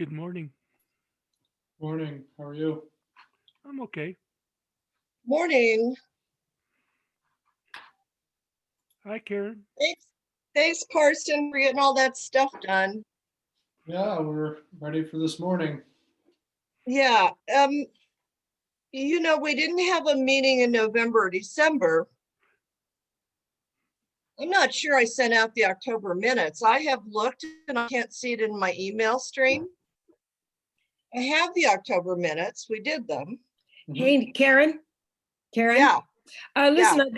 Good morning. Morning, how are you? I'm okay. Morning. Hi, Karen. Thanks, Carson, for getting all that stuff done. Yeah, we're ready for this morning. Yeah, we didn't have a meeting in November or December. I'm not sure I sent out the October minutes. I have looked and I can't see it in my email stream. I have the October minutes. We did them. Hey, Karen. Yeah, Listen,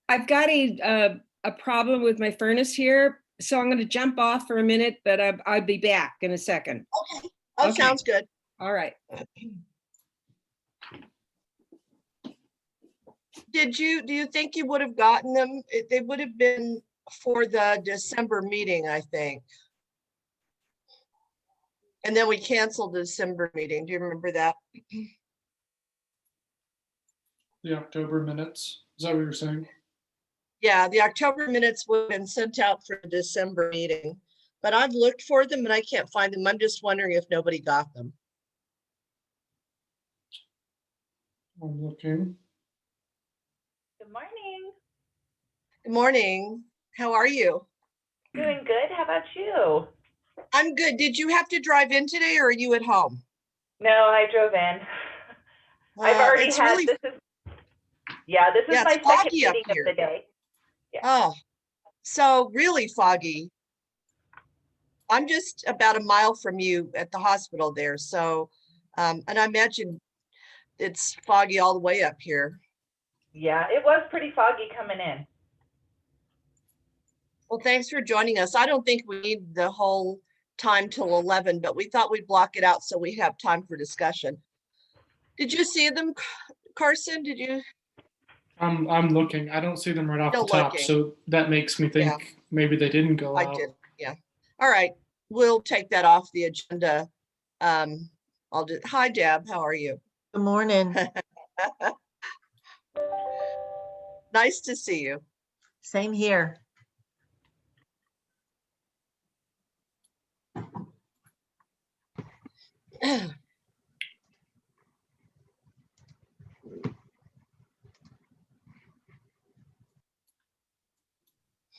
I've got a problem with my furnace here, so I'm going to jump off for a minute, but I'll be back in a second. that Okay. sounds good. All right. Do you think you would have gotten them? They would have been for the December meeting, I think. And then we canceled the December meeting. Do you remember that? The October minutes, is that what you're saying? Yeah, the October minutes would have been sent out for the December meeting, but I've looked for them and I can't find them. I'm just wondering if nobody got them. I'm looking. Good morning. Good morning. How are you? Doing good. How about you? I'm good. Did you have to drive in today or are you at home? No, I drove in. I've already it's had really, this is my it's second foggy up meeting of here. the day. Oh, so really foggy. I'm just about a mile from you at the hospital there. So, and I imagine it's foggy all the way up here. Yeah, it was pretty foggy coming in. Well, thanks for joining us. I don't think we need the whole time till 11, but we thought we'd block it out so we have time for discussion. Did you see them, Carson? Did you? I'm looking. I don't see them right off Still the top, looking. so that makes me think maybe they didn't go I out. did, yeah. All right, we'll take that off the agenda. Hi, Deb, how are you? Good morning. Nice to see you. Same here.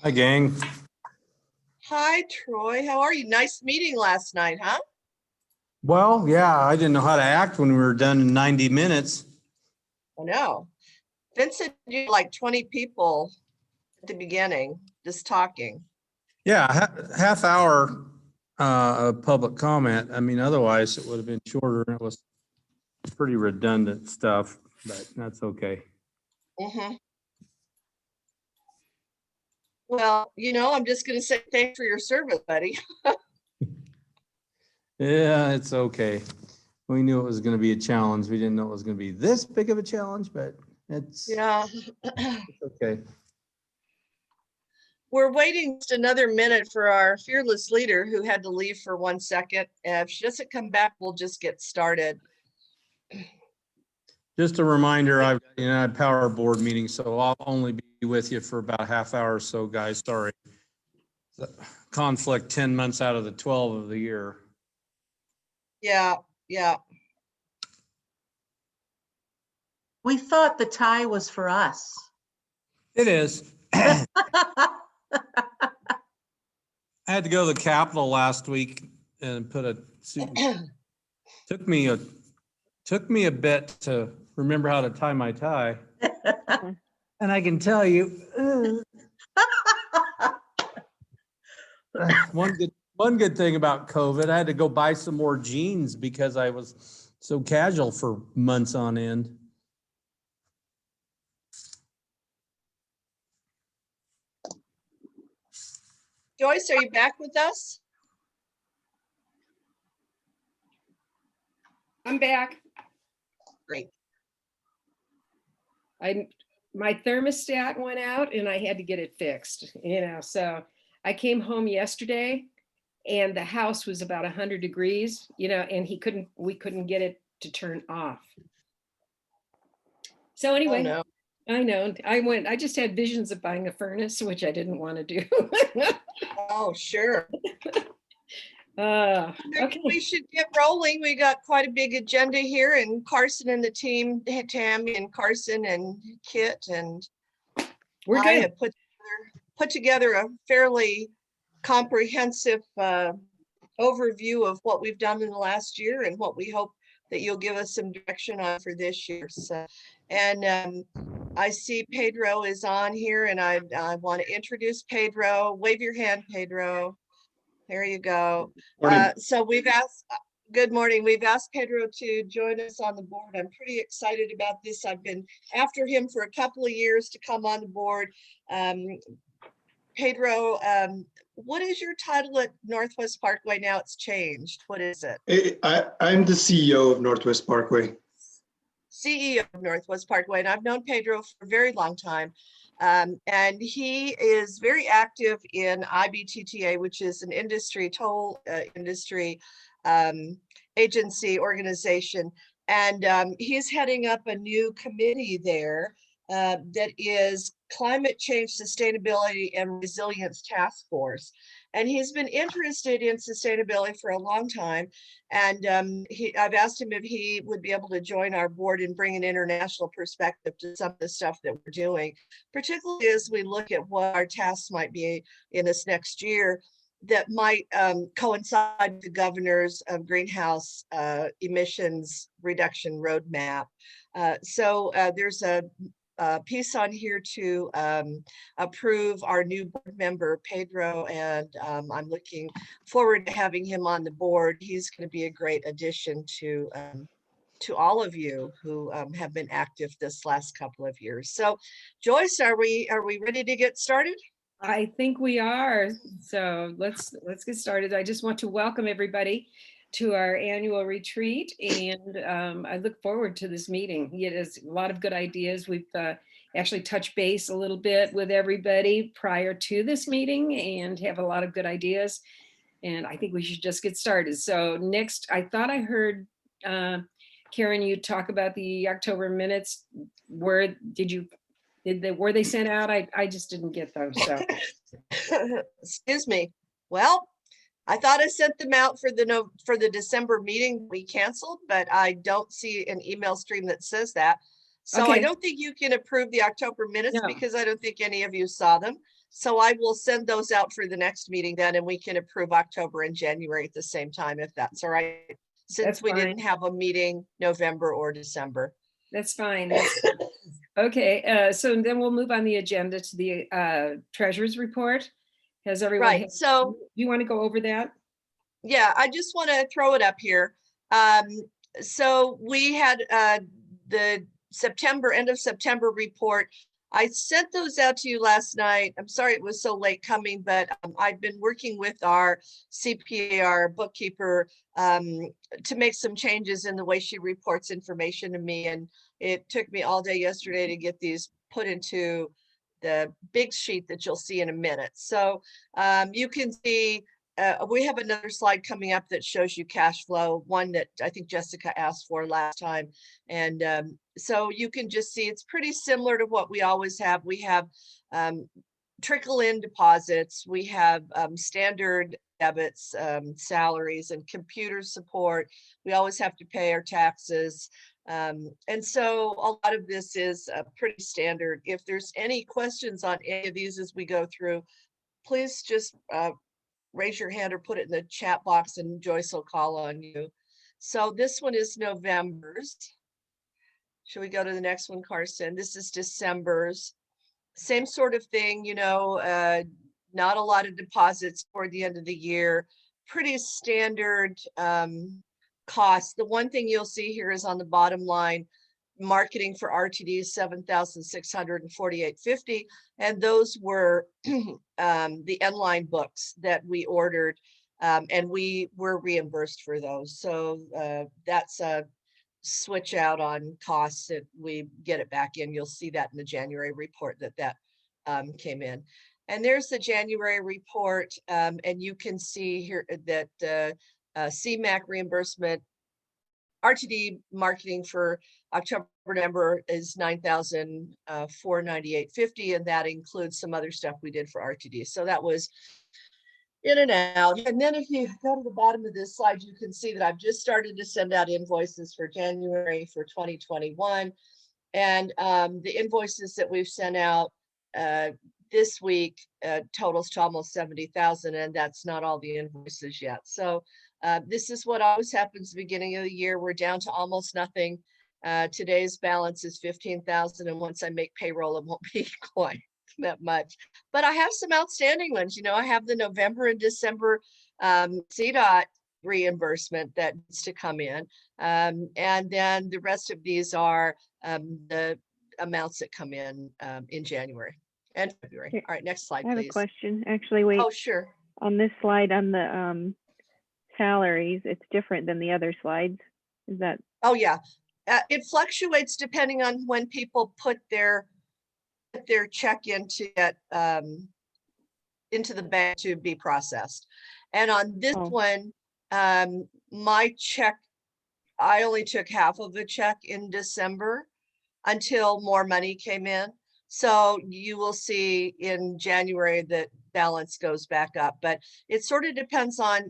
Hi, gang. Hi, Troy, how are you? Nice meeting last night, huh? Well, yeah, I didn't know how to act when we were done in 90 minutes. I know. Vincent, you had like 20 people at the beginning, just talking. Yeah, half hour of public comment. I mean, otherwise it would have been shorter. It was pretty redundant stuff, but that's okay. Mhm. Well, I'm just going to say thanks for your service, buddy. Yeah, it's okay. We knew it was going to be a challenge. We didn't know it was going to be this big of a challenge, but it's Yeah. okay. We're waiting just another minute for our fearless leader who had to leave for 1 second. If she doesn't come back, we'll just get started. Just a reminder, I've got a power board meeting, so I'll only be with you for about a half hour or so, guys. Sorry. Conflict 10 months out of the 12 of the year. Yeah. We thought the tie was for us. It is. I had to go to the Capitol last week and put a suit. Took me a bit to remember how to tie my tie. And I can tell you, one good thing about COVID, I had to go buy some more jeans because I was so casual for months on end. Joyce, are you back with us? I'm back. Great. My thermostat went out and I had to get it fixed, so I came home yesterday and the house was about 100 degrees, and we couldn't get it to turn off. So anyway, Oh, no. I know, I just had visions of buying a furnace, which I didn't want to do. Oh, sure. Maybe Okay, we should get rolling. We got quite a big agenda here, and Carson and the team, Tammy and Carson and Kit and we're I good. have put together a fairly comprehensive overview of what we've done in the last year and what we hope that you'll give us some direction on for this year. So, and I see Pedro is on here, and I want to introduce Pedro. Wave your hand, Pedro. There you go. So we've asked, good morning. We've asked Pedro to join us on the board. I'm pretty excited about this. I've been after him for a couple of years to come on the board. Pedro, what is your title at Northwest Parkway now? It's changed. What is it? I'm the CEO of Northwest Parkway. CEO of Northwest Parkway, and I've known Pedro for a very long time. And he is very active in IBTTA, which is an industry, toll industry agency organization. And he's heading up a new committee there that is Climate Change, Sustainability, and Resilience Task Force. And he's been interested in sustainability for a long time. And I've asked him if he would be able to join our board and bring an international perspective to some of the stuff that we're doing, particularly as we look at what our tasks might be in this next year that might coincide with the governor's greenhouse emissions reduction roadmap. So there's a piece on here to approve our new board member, Pedro, and I'm looking forward to having him on the board. He's going to be a great addition to all of you who have been active this last couple of years. So Joyce, are we ready to get started? I think we are. So let's get started. I just want to welcome everybody to our annual retreat, and I look forward to this meeting. It is a lot of good ideas. We've actually touched base a little bit with everybody prior to this meeting and have a lot of good ideas. And I think we should just get started. So next, I thought I heard Karen, you talk about the October minutes. Were they sent out? I just didn't get those. So excuse me. Well, I thought I sent them out for the December meeting we canceled, but I don't see an email stream that says that. So I Okay. don't think you can approve the October minutes No. because I don't think any of you saw them. So I will send those out for the next meeting then, and we can approve October and January at the same time, if that's all right. Since That's we fine. didn't have a meeting November or December. That's fine. Okay, so then we'll move on the agenda to the treasurer's report. Has everyone? Right, so do you want to go over that? yeah, I just want to throw it up here. So we had the end of September report. I sent those out to you last night. I'm sorry it was so late coming, but I've been working with our CPA, our bookkeeper, to make some changes in the way she reports information to me. And it took me all day yesterday to get these put into the big sheet that you'll see in a minute. So you can see we have another slide coming up that shows you cash flow, one that I think Jessica asked for last time. And so you can just see it's pretty similar to what we always have. We have trickle in deposits. We have standard debits, salaries, and computer support. We always have to pay our taxes. And so a lot of this is pretty standard. If there's any questions on any of these as we go through, please just raise your hand or put it in the chat box and Joyce will call on you. So this one is November's. Should we go to the next one, Carson? This is December's. Same sort of thing, you know, not a lot of deposits toward the end of the year. Pretty standard costs. The one thing you'll see here is on the bottom line, marketing for RTD is $7,648.50, and those were the N-line books that we ordered, and we were reimbursed for those. So that's a switch out on costs that we get it back in. You'll see that in the January report that came in. And there's the January report, and you can see here that CMAQ reimbursement, RTD marketing for October, November is $9,498.50, and that includes some other stuff we did for RTD. So that was in and out. And then if you go to the bottom of this slide, you can see that I've just started to send out invoices for January for 2021. And the invoices that we've sent out this week totals to almost 70,000, and that's not all the invoices yet. So this is what always happens at the beginning of the year. We're down to almost nothing. Today's balance is 15,000, and once I make payroll, it won't be quite that much. But I have some outstanding ones. You know, I have the November and December CDOT reimbursement that needs to come in. And then the rest of these are the amounts that come in January and February. Here, All right, next slide, I have a please. question. Actually, wait, Oh, sure. on this slide on the salaries, it's different than the other slides. Is that, Oh, yeah. It fluctuates depending on when people put their check into get into the bank to be processed. And on this Oh. one, my check, I only took half of the check in December until more money came in. So you will see in January that balance goes back up, but it sort of depends on,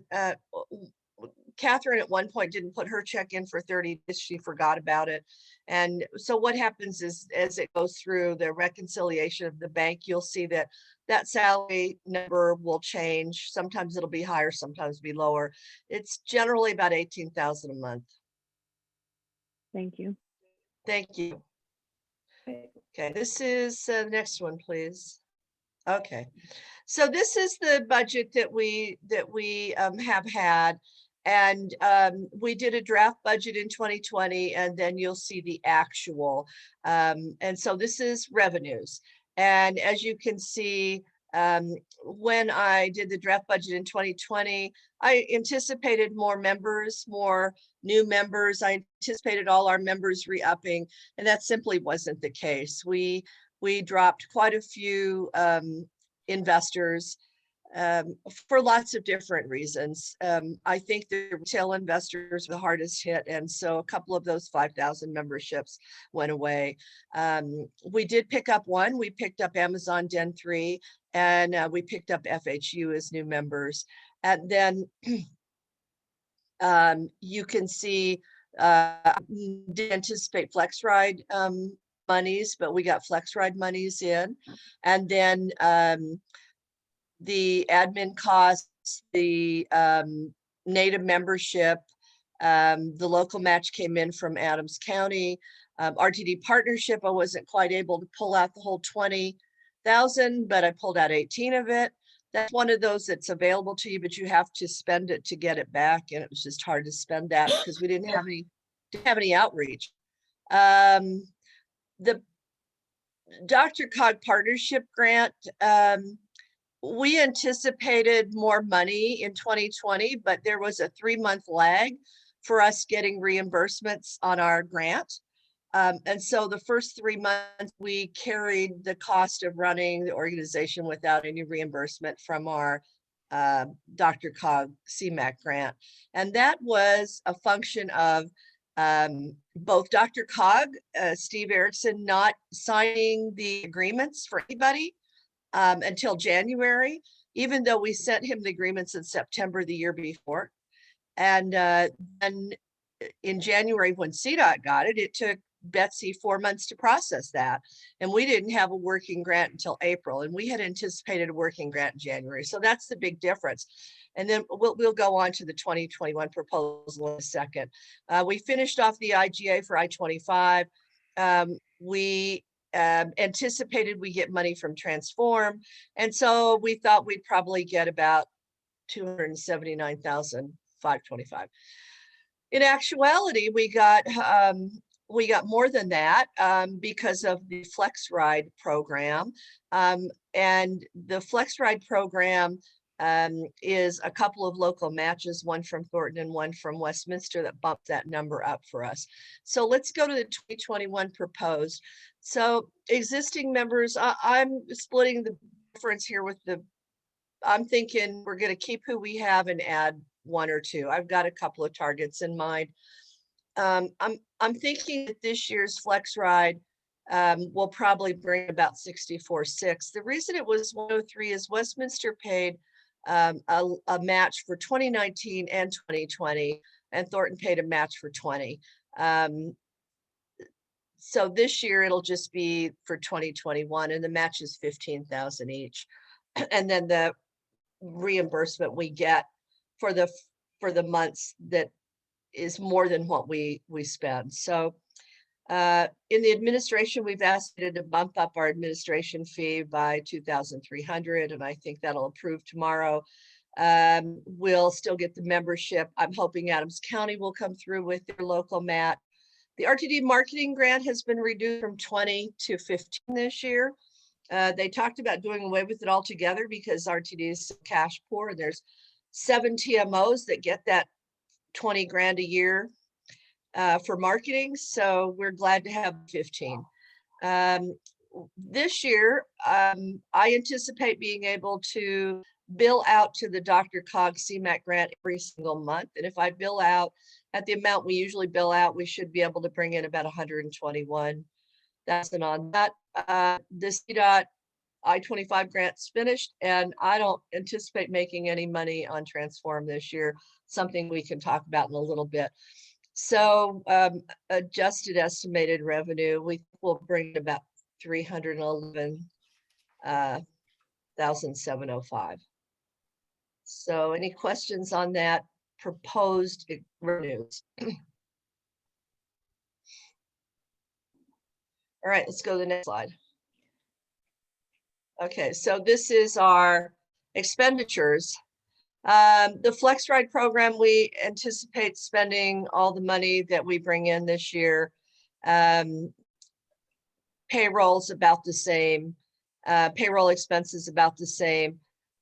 Catherine at one point didn't put her check in for 30 days. She forgot about it. And so what happens is as it goes through the reconciliation of the bank, you'll see that that salary number will change. Sometimes it'll be higher, sometimes be lower. It's generally about 18,000 a month. thank you. Thank you. Okay, this is the next one, please. Okay, so this is the budget that we have had. And we did a draft budget in 2020, and then you'll see the actual. And so this is revenues. And as you can see, when I did the draft budget in 2020, I anticipated more members, more new members. I anticipated all our members re-upping, and that simply wasn't the case. We dropped quite a few investors for lots of different reasons. I think the retail investors were the hardest hit, and so a couple of those 5,000 memberships went away. We did pick up one. We picked up Amazon Den 3, and we picked up FHU as new members. And then you can see, didn't anticipate FlexRide monies, but we got FlexRide monies in. And then the admin costs, the native membership, the local match came in from Adams County. RTD partnership, I wasn't quite able to pull out the whole 20,000, but I pulled out 18 of it. That's one of those that's available to you, but you have to spend it to get it back. And it was just hard to spend that because we didn't have any outreach. The Dr. Cog partnership grant, we anticipated more money in 2020, but there was a 3-month lag for us getting reimbursements on our grant. And so the first 3 months, we carried the cost of running the organization without any reimbursement from our Dr. Cog CMAQ grant. And that was a function of both Dr. Cog, Steve Erickson, not signing the agreements for anybody until January, even though we sent him the agreements in September the year before. And then in January, when CDOT got it, it took Betsy 4 months to process that. And we didn't have a working grant until April, and we had anticipated a working grant in January. So that's the big difference. And then we'll go on to the 2021 proposal in a second. We finished off the IGA for I-25. We anticipated we get money from Transform. And so we thought we'd probably get about $279,525. In actuality, we got more than that because of the FlexRide program. And the FlexRide program is a couple of local matches, one from Thornton and one from Westminster, that bumped that number up for us. So let's go to the 2021 proposed. So existing members, I'm splitting the difference here with I'm thinking we're going to keep who we have and add 1 or 2. I've got a couple of targets in mind. I'm thinking that this year's FlexRide will probably bring about 64.6. The reason it was 103 is Westminster paid a match for 2019 and 2020, and Thornton paid a match for 20. So this year it'll just be for 2021, and the match is 15,000 each. And then the reimbursement we get for the months that is more than what we spend. So in the administration, we've asked it to bump up our administration fee by 2,300, and I think that'll approve tomorrow. We'll still get the membership. I'm hoping Adams County will come through with their local mat. The RTD marketing grant has been reduced from 20 to 15 this year. They talked about doing away with it altogether because RTD is cash poor, and there's 7 TMOs that get that 20 grand a year for marketing. So we're glad to have 15. This year, I anticipate being able to bill out to the DRCOG CMAQ grant every single month. And if I bill out at the amount we usually bill out, we should be able to bring in about 121. That's an on that. The CDOT I-25 grant's finished, and I don't anticipate making any money on Transform this year, something we can talk about in a little bit. So adjusted estimated revenue, we will bring about 311,705. So any questions on that proposed revenues? All right, let's go to the next slide. Okay, so this is our expenditures. The Flex Ride program, we anticipate spending all the money that we bring in this year. Payroll's about the same. Payroll expenses about the same.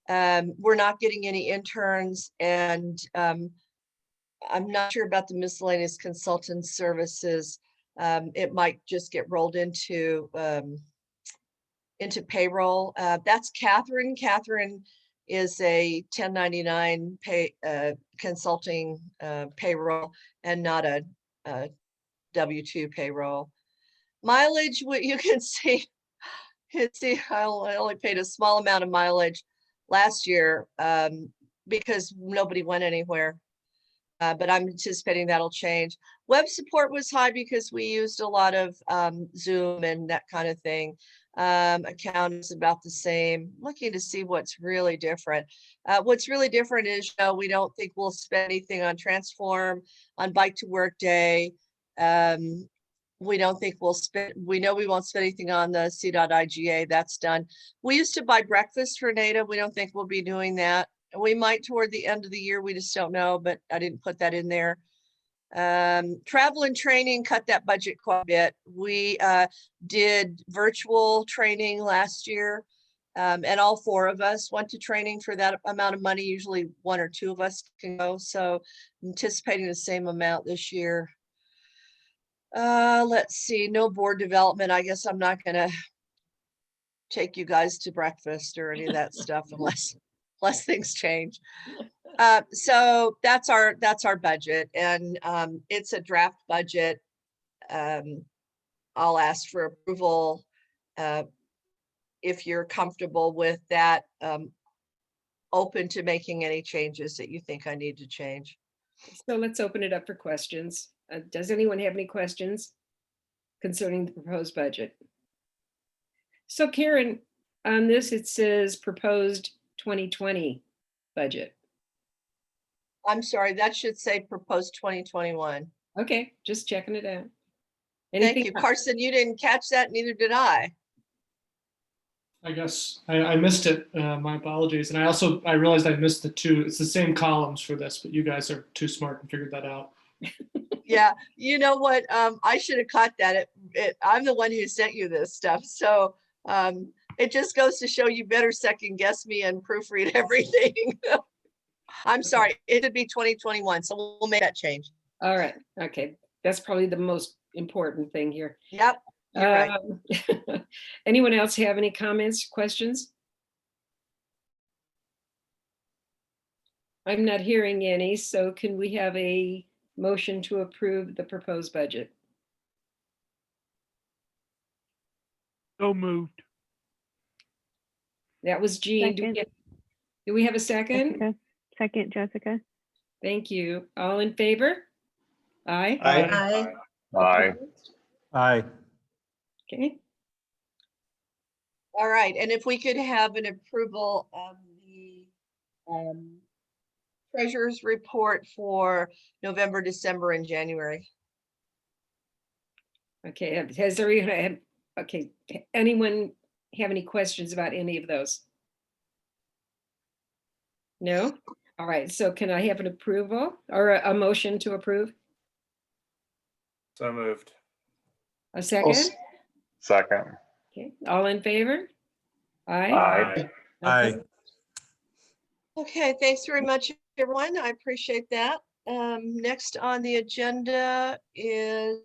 We're not getting any interns, and I'm not sure about the miscellaneous consultant services. It might just get rolled into payroll. That's Catherine. Catherine is a 1099 consulting payroll and not a W-2 payroll. Mileage, you can see, I only paid a small amount of mileage last year because nobody went anywhere. But I'm anticipating that'll change. Web support was high because we used a lot of Zoom and that kind of thing. Account is about the same. Looking to see what's really different. What's really different is, we don't think we'll spend anything on Transform, on Bike to Work Day. We don't think we know we won't spend anything on the C.IGA. That's done. We used to buy breakfast for NADA. We don't think we'll be doing that. We might toward the end of the year. We just don't know, but I didn't put that in there. Travel and training, cut that budget quite a bit. We did virtual training last year, and all 4 of us went to training for that amount of money. Usually 1 or 2 of us can go. So anticipating the same amount this year. Let's see, no board development. I guess I'm not gonna take you guys to breakfast or any of that stuff unless things change. So that's our budget, and it's a draft budget. I'll ask for approval if you're comfortable with that. Open to making any changes that you think I need to change. So let's open it up for questions. Does anyone have any questions concerning the proposed budget? So Karen, on this, it says proposed 2020 budget. I'm sorry, that should say proposed 2021. Okay, just checking it out. Thank you, Carson. You didn't catch that, neither did I. I guess I missed it. My apologies. And I realized I missed the 2. It's the same columns for this, but you guys are too smart and figured that out. Yeah, you know what? I should have caught that. I'm the one who sent you this stuff. So it just goes to show you better second guess me and proofread everything. I'm sorry, it would be 2021. So we'll make that change. All right. Okay. That's probably the most important thing here. Yep. You're right. Anyone else have any comments, questions? I'm not hearing any. So can we have a motion to approve the proposed budget? So moved. That was Jean. Do we Second. Do we have a second? Jessica. Second, Jessica. Thank you. All in favor? Aye. Aye. Aye. Opposed? Aye. Okay, All right, and if we could have an approval of the treasurer's report for November, December, and January. okay. Has everyone, okay, anyone have any questions about any of those? No? All right, so can I have an approval or a motion to approve? So moved. A second? Second. Okay, all in favor? Aye. Aye. Aye. Okay, thanks very much, everyone. I appreciate that. Next on the agenda is,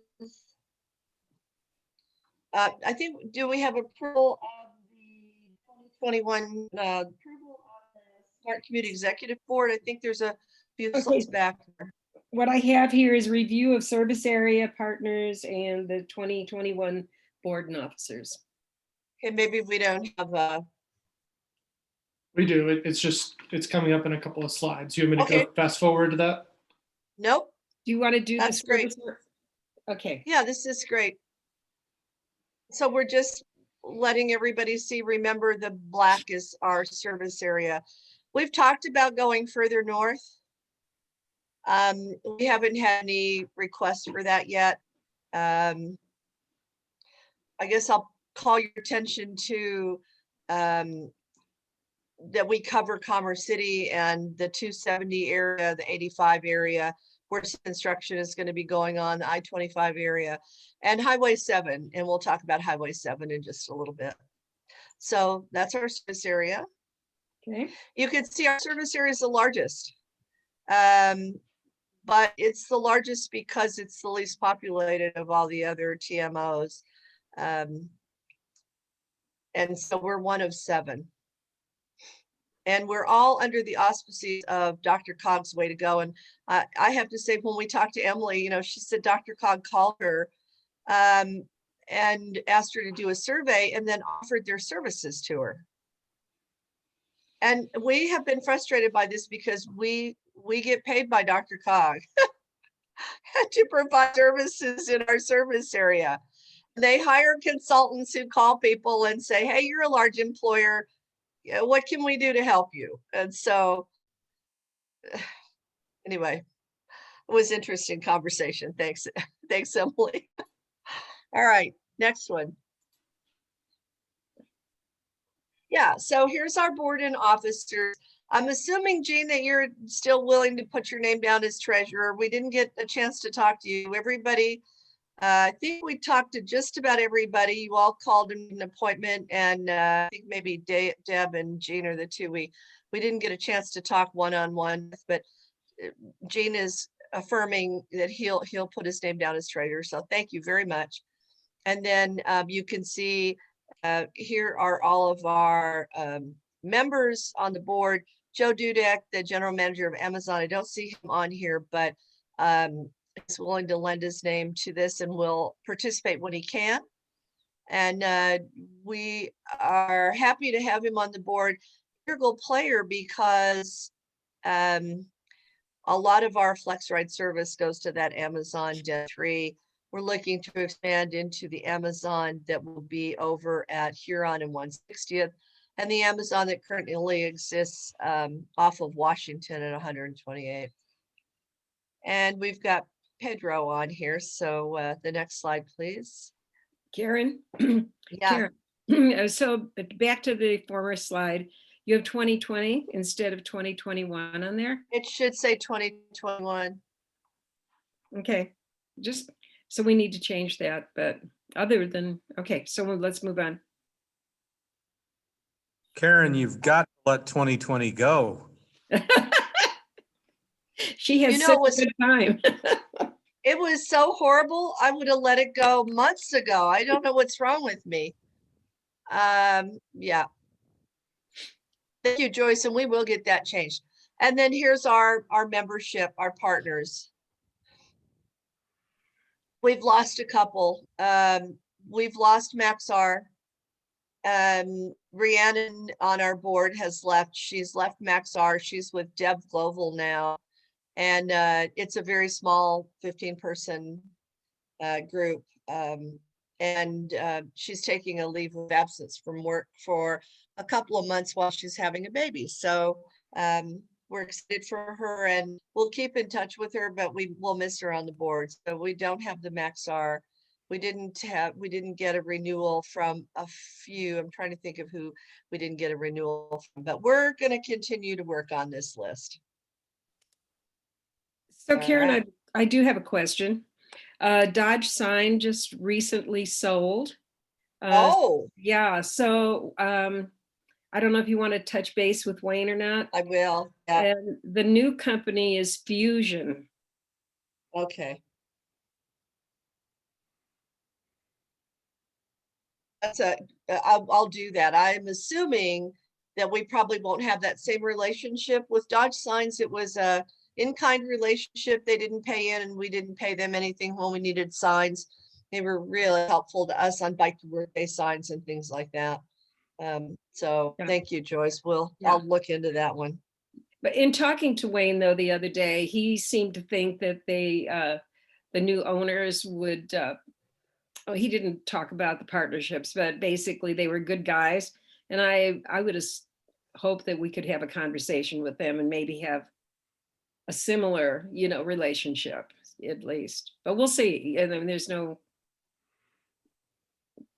I think, do we have approval of the 2021 approval of the Smart Community Executive Board? I think there's a few Okay. slides back there. What I have here is review of service area partners and the 2021 board and officers. Okay, maybe we don't have We do. It's coming up in a couple of slides. You want me to Okay. go fast forward to that? nope. Do you want to do the That's great. service? Okay, Yeah, this is great. So we're just letting everybody see, remember the black is our service area. We've talked about going further north. We haven't had any requests for that yet. I guess I'll call your attention to that we cover Commerce City and the 270 area, the 85 area, where construction is going to be going on, the I-25 area, and Highway 7. And we'll talk about Highway 7 in just a little bit. So that's our service area. okay, You can see our service area is the largest. But it's the largest because it's the least populated of all the other TMOs. And so we're one of 7. And we're all under the auspices of Dr.Cog's Way to Go. And I have to say, when we talked to Emily, you know, she said Dr. Cog called her and asked her to do a survey and then offered their services to her. And we have been frustrated by this because we get paid by Dr. Cog to provide services in our service area. They hire consultants who call people and say, hey, you're a large employer. What can we do to help you? And so anyway, it was interesting conversation. Thanks. Thanks, Emily. All right, next one. Yeah, so here's our board and officers. I'm assuming, Jean, that you're still willing to put your name down as treasurer. We didn't get a chance to talk to you. Everybody, I think we talked to just about everybody. You all called an appointment, and I think maybe Deb and Jean are the two we didn't get a chance to talk one-on-one, but Jean is affirming that he'll put his name down as treasurer. So thank you very much. And then you can see here are all of our members on the board. Joe Dudek, the general manager of Amazon. I don't see him on here, but is willing to lend his name to this and will participate when he can. And we are happy to have him on the board. Integral player because a lot of our flex ride service goes to that Amazon Den 3. We're looking to expand into the Amazon that will be over at Huron and 160th, and the Amazon that currently exists off of Washington at 128th. And we've got Pedro on here. So the next slide, please. Karen? Yeah. Karen, so back to the former slide, you have 2020 instead of 2021 on there? It should say 2021. Okay, just, so we need to change that, but other than, okay, so let's move on. Karen, you've got to let 2020 go. She has You know, such it was- a good time. It was so horrible. I would have let it go months ago. I don't know what's wrong with me. Yeah. Thank you, Joyce, and we will get that changed. And then here's our membership, our partners. We've lost a couple. We've lost Maxar. Rhiannon on our board has left. She's left Maxar. She's with Dev Global now. And it's a very small 15-person group. And she's taking a leave of absence from work for a couple of months while she's having a baby. So we're excited for her, and we'll keep in touch with her, but we will miss her on the board. So we don't have the Maxar. We didn't get a renewal from a few. I'm trying to think of who we didn't get a renewal from, but we're going to continue to work on this list. So All Karen, right. I do have a question. Dodge Sign just recently sold. Oh, Yeah, so I don't know if you want to touch base with Wayne or not. I will. Yeah. And the new company is Fusion. Okay. I'll do that. I'm assuming that we probably won't have that same relationship with Dodge Signs. It was a in-kind relationship. They didn't pay in and we didn't pay them anything when we needed signs. They were really helpful to us on bike to work day signs and things like that. So Yeah. thank you, Joyce. Yeah. I'll look into that one. But in talking to Wayne though the other day, he seemed to think that the new owners would he didn't talk about the partnerships, but basically they were good guys. And I would hope that we could have a conversation with them and maybe have a similar, relationship at least. But we'll see. And I mean, there's no,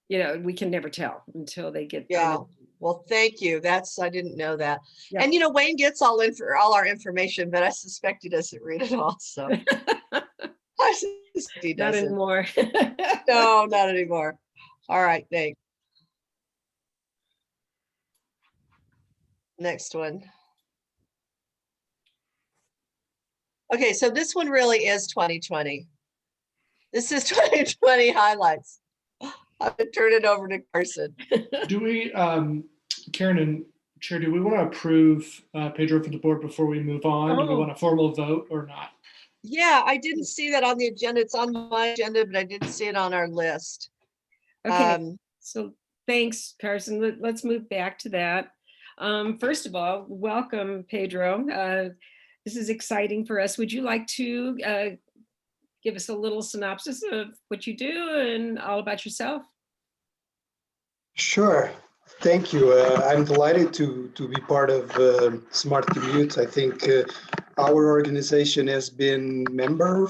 we can never tell until they get. Yeah. Well, thank you. I didn't know that. Yeah. And Wayne gets all our information, but I suspect he doesn't read it all. So I suspect he Not doesn't. anymore. No, not anymore. All right, thanks. Next one. Okay, so this one really is 2020. This is 2020 highlights. I'm gonna turn it over to Carson. Do we, Karen and Chair, do we want to approve Pedro for the board before we move on? Do we Oh. want a formal vote or not? Yeah, I didn't see that on the agenda. It's on my agenda, but I didn't see it on our list. Okay, so thanks, Carson. Let's move back to that. First of all, welcome, Pedro. This is exciting for us. Would you like to give us a little synopsis of what you do and all about yourself? Sure. Thank you. I'm delighted to be part of Smart Commute. I think our organization has been member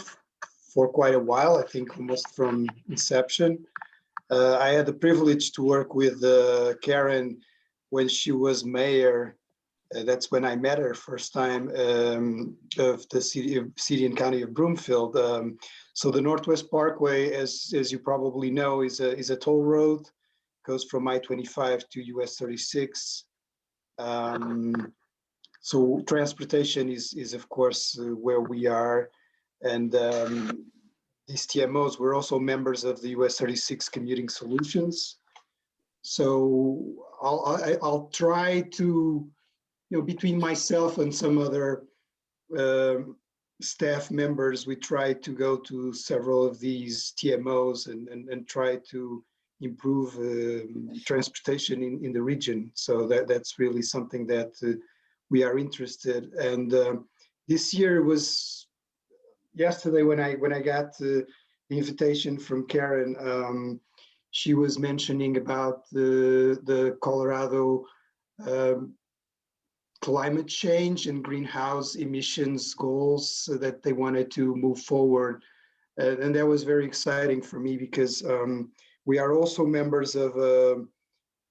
for quite a while, I think almost from inception. I had the privilege to work with Karen when she was mayor. That's when I met her first time of the city and county of Broomfield. So the Northwest Parkway, as you probably know, is a toll road. Goes from I-25 to US 36. So transportation is of course where we are, and these TMOs were also members of the US 36 Commuting Solutions. So I'll try to, between myself and some other staff members, we try to go to several of these TMOs and try to improve transportation in the region. So that's really something that we are interested. And this year was yesterday when I got the invitation from Karen. She was mentioning about the Colorado climate change and greenhouse emissions goals that they wanted to move forward. And that was very exciting for me because we are also members of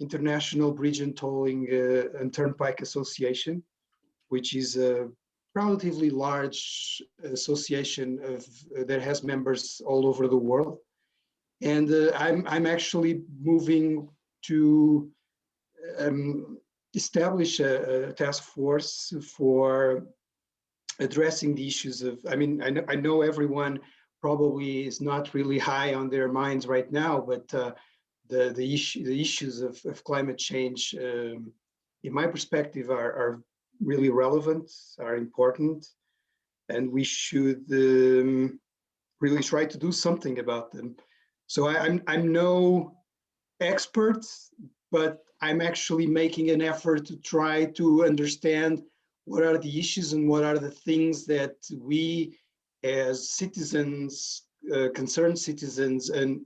International Bridge and Tolling and Turnpike Association, which is a relatively large association that has members all over the world. And I'm actually moving to establish a task force for addressing the issues of, I know everyone probably is not really high on their minds right now, but the issues of climate change, in my perspective, are really relevant, are important, and we should really try to do something about them. So I'm no expert, but I'm actually making an effort to try to understand what are the issues and what are the things that we as citizens, concerned citizens, and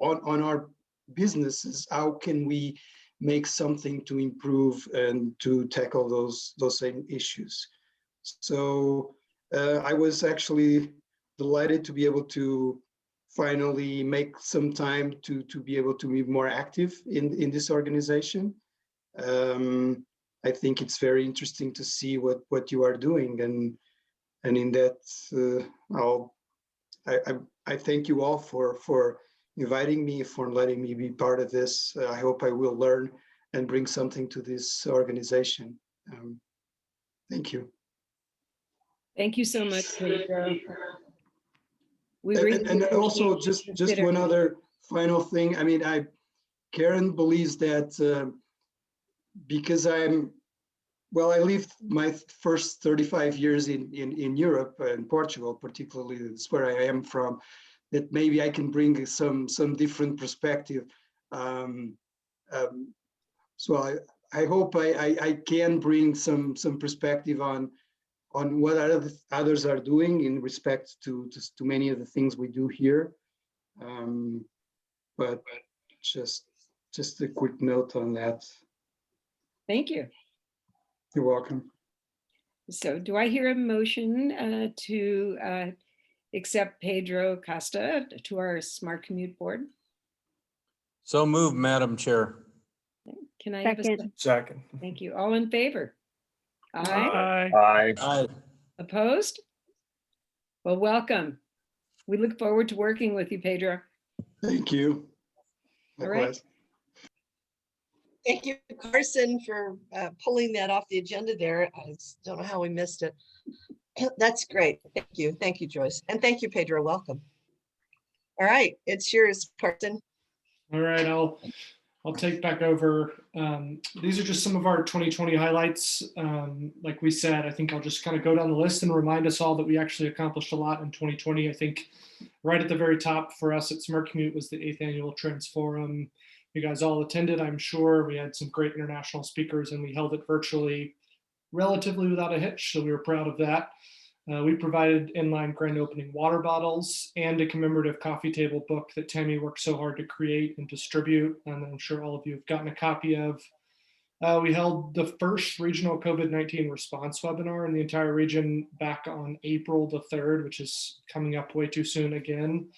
on our businesses, how can we make something to improve and to tackle those same issues. So I was actually delighted to be able to finally make some time to be able to be more active in this organization. I think it's very interesting to see what you are doing, and in that I thank you all for inviting me, for letting me be part of this. I hope I will learn and bring something to this organization. Thank you. Thank you so much, Pedro. We And, really and also appreciate just you one considering it. other final thing. I mean, Karen believes that because I lived my first 35 years in Europe and Portugal, particularly, that's where I am from, that maybe I can bring some different perspective. So I hope I can bring some perspective on what others are doing in respect to many of the things we do here. But just a quick note on that. Thank you. You're welcome. So do I hear a motion to accept Pedro Costa to our Smart Commute Board? So moved, Madam Chair. Can I have a Second. second? Second. Thank you. All in favor? Aye. Aye. Aye. Aye. Opposed? Well, welcome. We look forward to working with you, Pedro. Thank you. All right. Likewise. Thank you, Carson, for pulling that off the agenda there. I just don't know how we missed it. That's great. Thank you. Thank you, Joyce. And thank you, Pedro. Welcome. All right, it's yours, Carson. All right, I'll take back over. These are just some of our 2020 highlights. Like we said, I think I'll just kind of go down the list and remind us all that we actually accomplished a lot in 2020. I think right at the very top for us at Smart Commute was the 8th Annual Trans Forum. You guys all attended, I'm sure. We had some great international speakers and we held it virtually relatively without a hitch, so we were proud of that. We provided inline grand opening water bottles and a commemorative coffee table book that Tammy worked so hard to create and distribute, and I'm sure all of you have gotten a copy of. We held the first regional COVID-19 response webinar in the entire region back on April the 3rd, which is coming up way too soon again.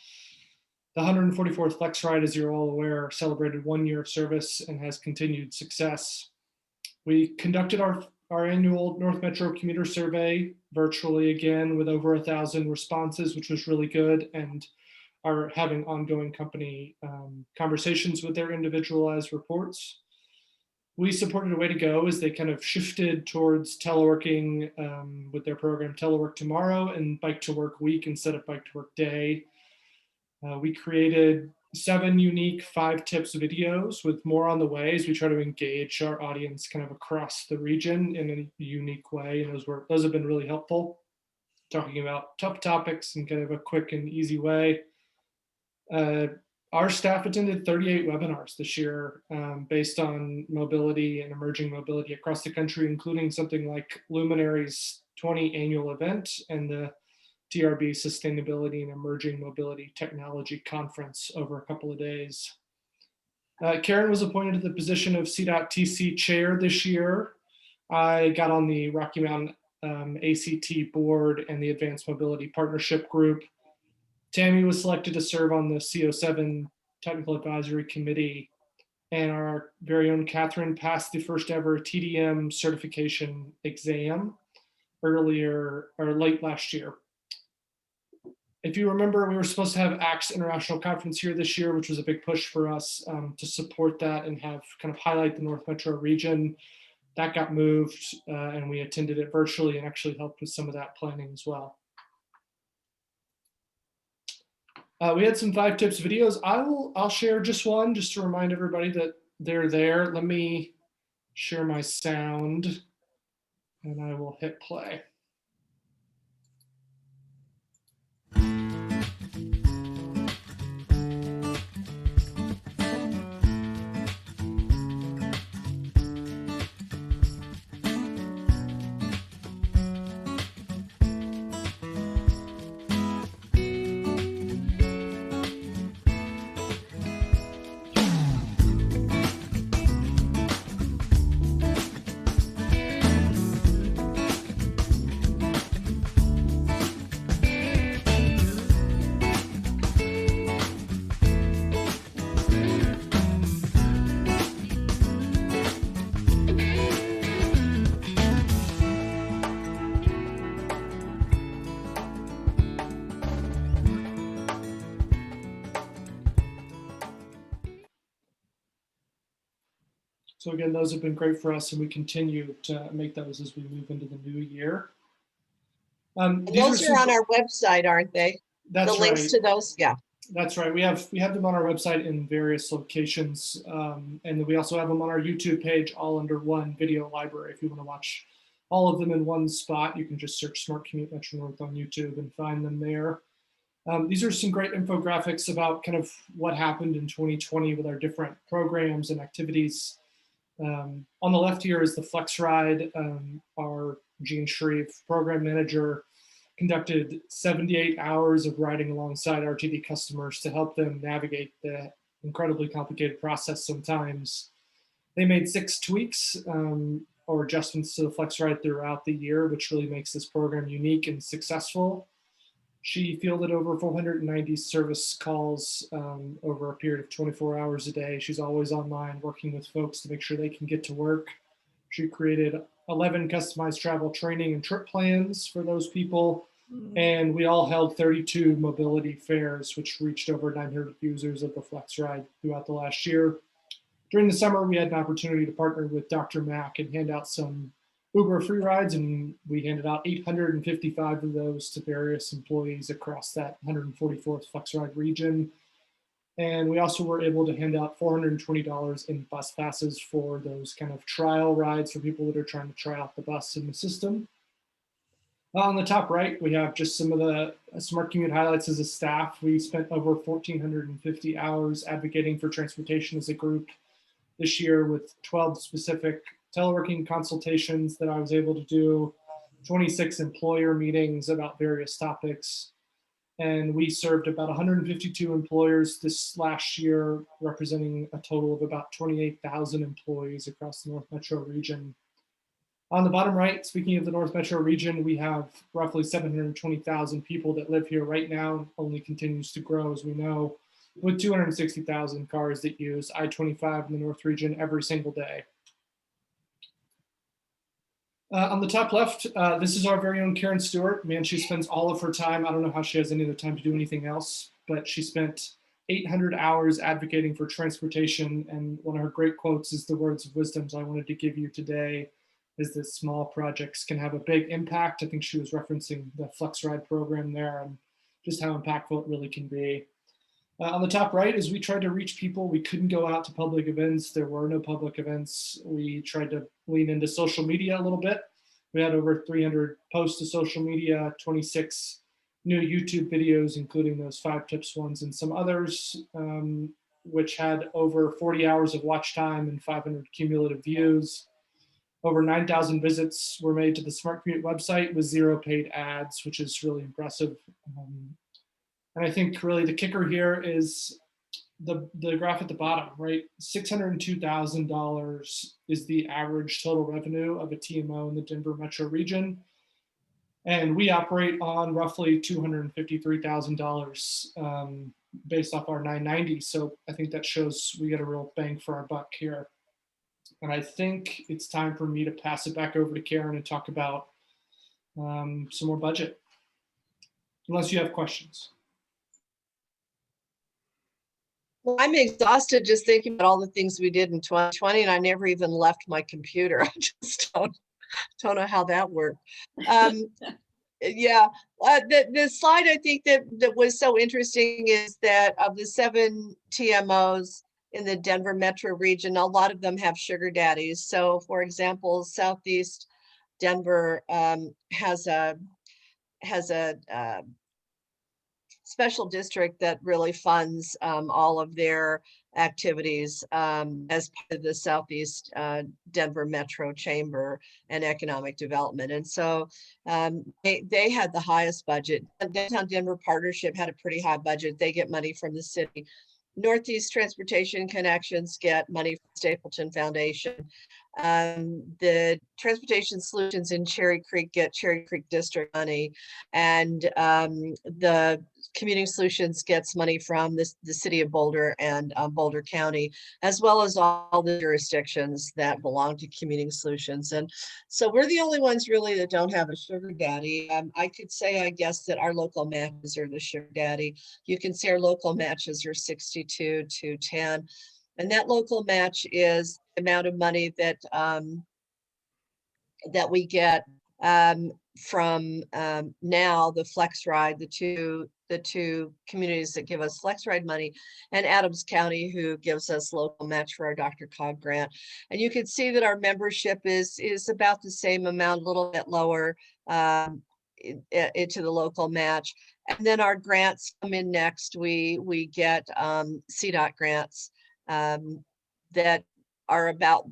The 144th Flex Ride, as you're all aware, celebrated 1 year of service and has continued success. We conducted our annual North Metro commuter survey virtually again with over 1,000 responses, which was really good, and are having ongoing company conversations with their individualized reports. We supported A Way to Go as they kind of shifted towards teleworking with their program Telework Tomorrow and Bike to Work Week instead of Bike to Work Day. We created 7 unique 5 tips videos with more on the way as we try to engage our audience kind of across the region in a unique way. And those have been really helpful, talking about tough topics in kind of a quick and easy way. Our staff attended 38 webinars this year based on mobility and emerging mobility across the country, including something like Luminary's 20 annual event and the TRB Sustainability and Emerging Mobility Technology Conference over a couple of days. Karen was appointed to the position of CDOT-TC chair this year. I got on the Rocky Mountain ACT board and the Advanced Mobility Partnership Group. Tammy was selected to serve on the CO7 Technical Advisory Committee, and our very own Catherine passed the first ever TDM certification exam late last year. If you remember, we were supposed to have ACTS International Conference here this year, which was a big push for us to support that and have kind of highlight the North Metro region. That got moved and we attended it virtually and actually helped with some of that planning as well. We had some 5 tips videos. I'll share just one just to remind everybody that they're there. Let me share my sound and I will hit play. So again, those have been great for us, and we continue to make those as we move into the new year. And These those are some- on our website, aren't they? That's The links right. to those, yeah. That's right. We have them on our website in various locations, and then we also have them on our YouTube page, all under one video library. If you want to watch all of them in one spot, you can just search Smart Commute Metro North on YouTube and find them there. These are some great infographics about kind of what happened in 2020 with our different programs and activities. On the left here is the Flex Ride. Our Gene Shreve, program manager, conducted 78 hours of riding alongside RTD customers to help them navigate the incredibly complicated process sometimes. They made 6 tweaks or adjustments to the Flex Ride throughout the year, which really makes this program unique and successful. She fielded over 490 service calls over a period of 24 hours a day. She's always online working with folks to make sure they can get to work. She created 11 customized travel training and trip plans for those people. And we all held 32 mobility fairs, which reached over 900 users of the Flex Ride throughout the last year. During the summer, we had an opportunity to partner with Dr. Mack and hand out some Uber free rides, and we handed out 855 of those to various employees across that 144th Flex Ride region. And we also were able to hand out $420 in bus passes for those kind of trial rides for people that are trying to try out the bus in the system. On the top right, we have just some of the Smart Commute highlights as a staff. We spent over 1,450 hours advocating for transportation as a group this year with 12 specific teleworking consultations that I was able to do, 26 employer meetings about various topics. And we served about 152 employers this last year, representing a total of about 28,000 employees across the North Metro region. On the bottom right, speaking of the North Metro region, we have roughly 720,000 people that live here right now, only continues to grow, as we know, with 260,000 cars that use I-25 in the North region every single day. On the top left, this is our very own Karen Stewart. Man, she spends all of her time. I don't know how she has any other time to do anything else, but she spent 800 hours advocating for transportation. And one of her great quotes is the words of wisdom I wanted to give you today is that small projects can have a big impact. I think she was referencing the Flex Ride program there and just how impactful it really can be. On the top right, as we tried to reach people, we couldn't go out to public events. There were no public events. We tried to lean into social media a little bit. We had over 300 posts to social media, 26 new YouTube videos, including those 5 tips ones and some others, which had over 40 hours of watch time and 500 cumulative views. Over 9,000 visits were made to the Smart Commute website with 0 paid ads, which is really impressive. And I think really the kicker here is the graph at the bottom, right? $602,000 is the average total revenue of a TMO in the Denver metro region. And we operate on roughly $253,000 based off our 990. So I think that shows we get a real bang for our buck here. And I think it's time for me to pass it back over to Karen and talk about some more budget, unless you have questions. Well, I'm exhausted just thinking about all the things we did in 2020, and I never even left my computer. I just don't know how that worked. Yeah, the slide I think that was so interesting is that of the 7 TMOs in the Denver metro region, a lot of them have sugar daddies. So for example, Southeast Denver has a special district that really funds all of their activities as part of the Southeast Denver Metro Chamber and Economic Development. And so they had the highest budget. Downtown Denver Partnership had a pretty high budget. They get money from the city. Northeast Transportation Connections get money from Stapleton Foundation. The Transportation Solutions in Cherry Creek get Cherry Creek District money, and the Commuting Solutions gets money from the city of Boulder and Boulder County, as well as all the jurisdictions that belong to Commuting Solutions. And so we're the only ones really that don't have a sugar daddy. I could say, I guess, that our local matches are the sugar daddy. You can see our local matches are 62 to 10. And that local match is the amount of money that, that we get from now the Flex Ride, the two communities that give us Flex Ride money, and Adams County, who gives us local match for our Dr. Cog grant. And you can see that our membership is about the same amount, a little bit lower into the local match. And then our grants come in next. We get CDOT grants that are about,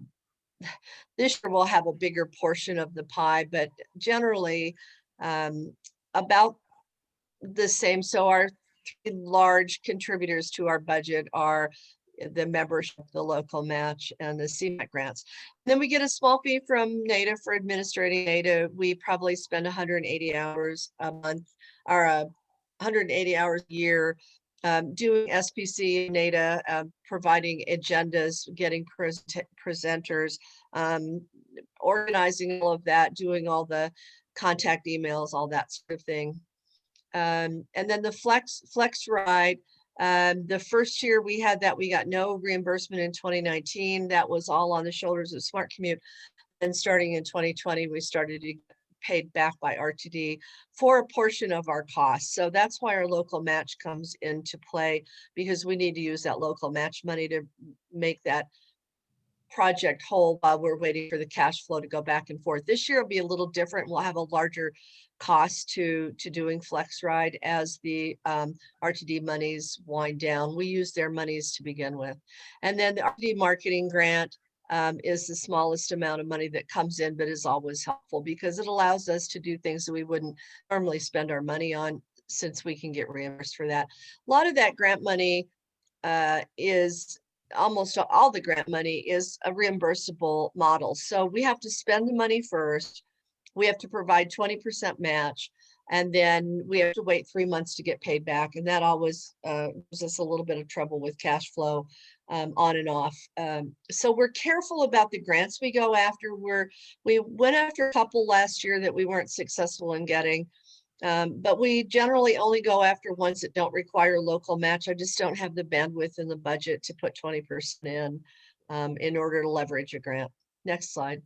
this year we'll have a bigger portion of the pie, but generally about the same. So our three large contributors to our budget are the membership, the local match, and the CMAC grants. And then we get a small fee from NADA for administrating NADA. We probably spend 180 hours a month, or 180 hours a year doing SPC and NADA, providing agendas, getting presenters, organizing all of that, doing all the contact emails, all that sort of thing. And then the Flex Ride, the first year we had that, we got no reimbursement in 2019. That was all on the shoulders of Smart Commute. And starting in 2020, we started to get paid back by RTD for a portion of our costs. So that's why our local match comes into play, because we need to use that local match money to make that project whole while we're waiting for the cash flow to go back and forth. This year will be a little different. We'll have a larger cost to doing Flex Ride as the RTD monies wind down. We use their monies to begin with. And then the RTD marketing grant is the smallest amount of money that comes in, but is always helpful because it allows us to do things that we wouldn't normally spend our money on, since we can get reimbursed for that. A lot of that grant money is, almost all the grant money is a reimbursable model. So we have to spend the money first. We have to provide 20% match, and then we have to wait 3 months to get paid back. And that always gives us a little bit of trouble with cash flow on and off. So we're careful about the grants we go after. We went after a couple last year that we weren't successful in getting. But we generally only go after ones that don't require local match. I just don't have the bandwidth in the budget to put 20% in order to leverage a grant. Next slide.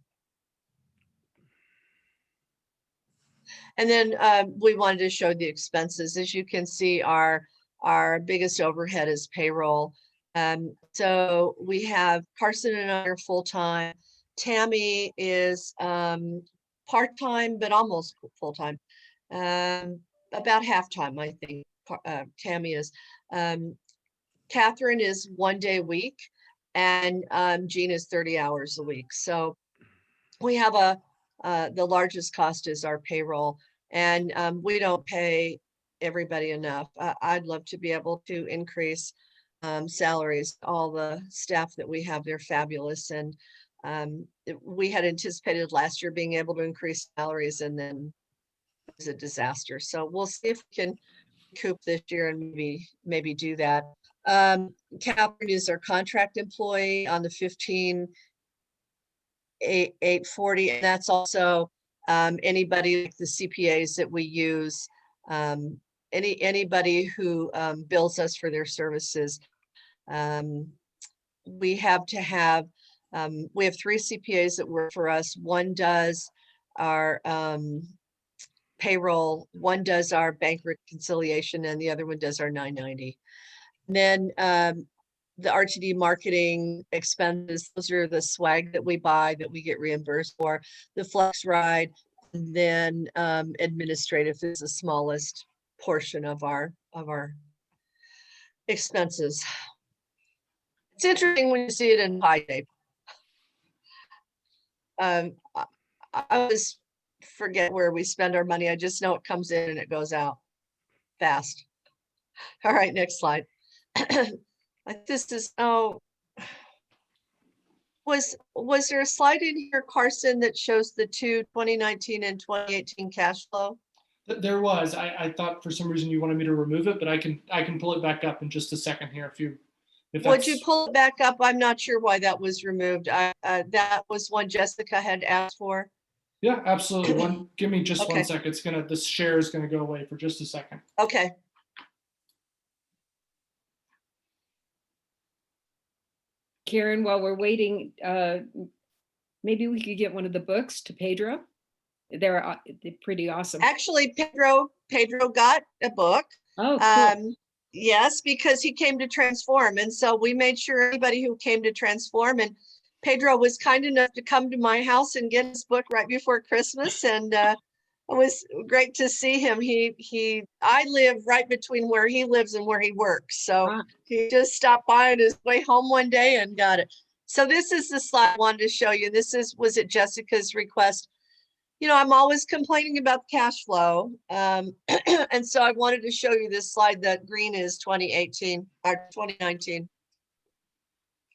And then we wanted to show the expenses. As you can see, our biggest overhead is payroll. So we have Carson and I are full-time. Tammy is part-time, but almost full-time. About half-time, I think, Tammy is. Catherine is 1 day a week, and Jean is 30 hours a week. So we have the largest cost is our payroll, and we don't pay everybody enough. I'd love to be able to increase salaries. All the staff that we have, they're fabulous. And we had anticipated last year being able to increase salaries, and then it was a disaster. So we'll see if we can recoup this year and maybe do that. Catherine is our contract employee on the 15,840, and that's also anybody like the CPAs that we use, anybody who bills us for their services. We have to have, we have 3 CPAs that work for us. One does our payroll, one does our bank reconciliation, and the other one does our 990. And then the RTD marketing expenses, those are the swag that we buy that we get reimbursed for. The Flex Ride, and then administrative is the smallest portion of our expenses. It's interesting when you see it in pie shape. I always forget where we spend our money. I just know it comes in and it goes out fast. All right, next slide. This is, oh, was there a slide in here, Carson, that shows the 2019 and 2018 cash flow? There was. I thought for some reason you wanted me to remove it, but I can pull it back up in just a second here if Would you pull it back up? I'm not sure why that was removed. That was one Jessica had asked for. Yeah, absolutely. Give me just Okay. 1 second. This share is gonna go away for just a second. Okay. Karen, while we're waiting, maybe we could get one of the books to Pedro. They're pretty awesome. Actually, Pedro got a book. Oh, cool. Yes, because he came to Transform. And so we made sure anybody who came to Transform, and Pedro was kind enough to come to my house and get his book right before Christmas. And it was great to see him. I live right between where he lives and where he works. So Wow. he just stopped by on his way home one day and got it. So this is the slide I wanted to show you. Was at Jessica's request. You know, I'm always complaining about cash flow. And so I wanted to show you this slide. That green is 2018 or 2019.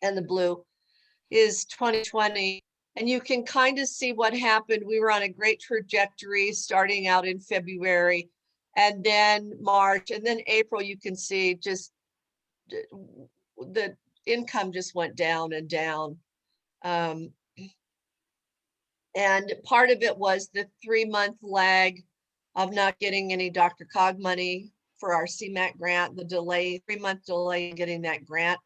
And the blue is 2020. And you can kind of see what happened. We were on a great trajectory starting out in February, and then March, and then April. You can see just the income just went down and down. And part of it was the 3-month lag of not getting any DRCOG money for our CMAQ grant, the 3-month delay in getting that grant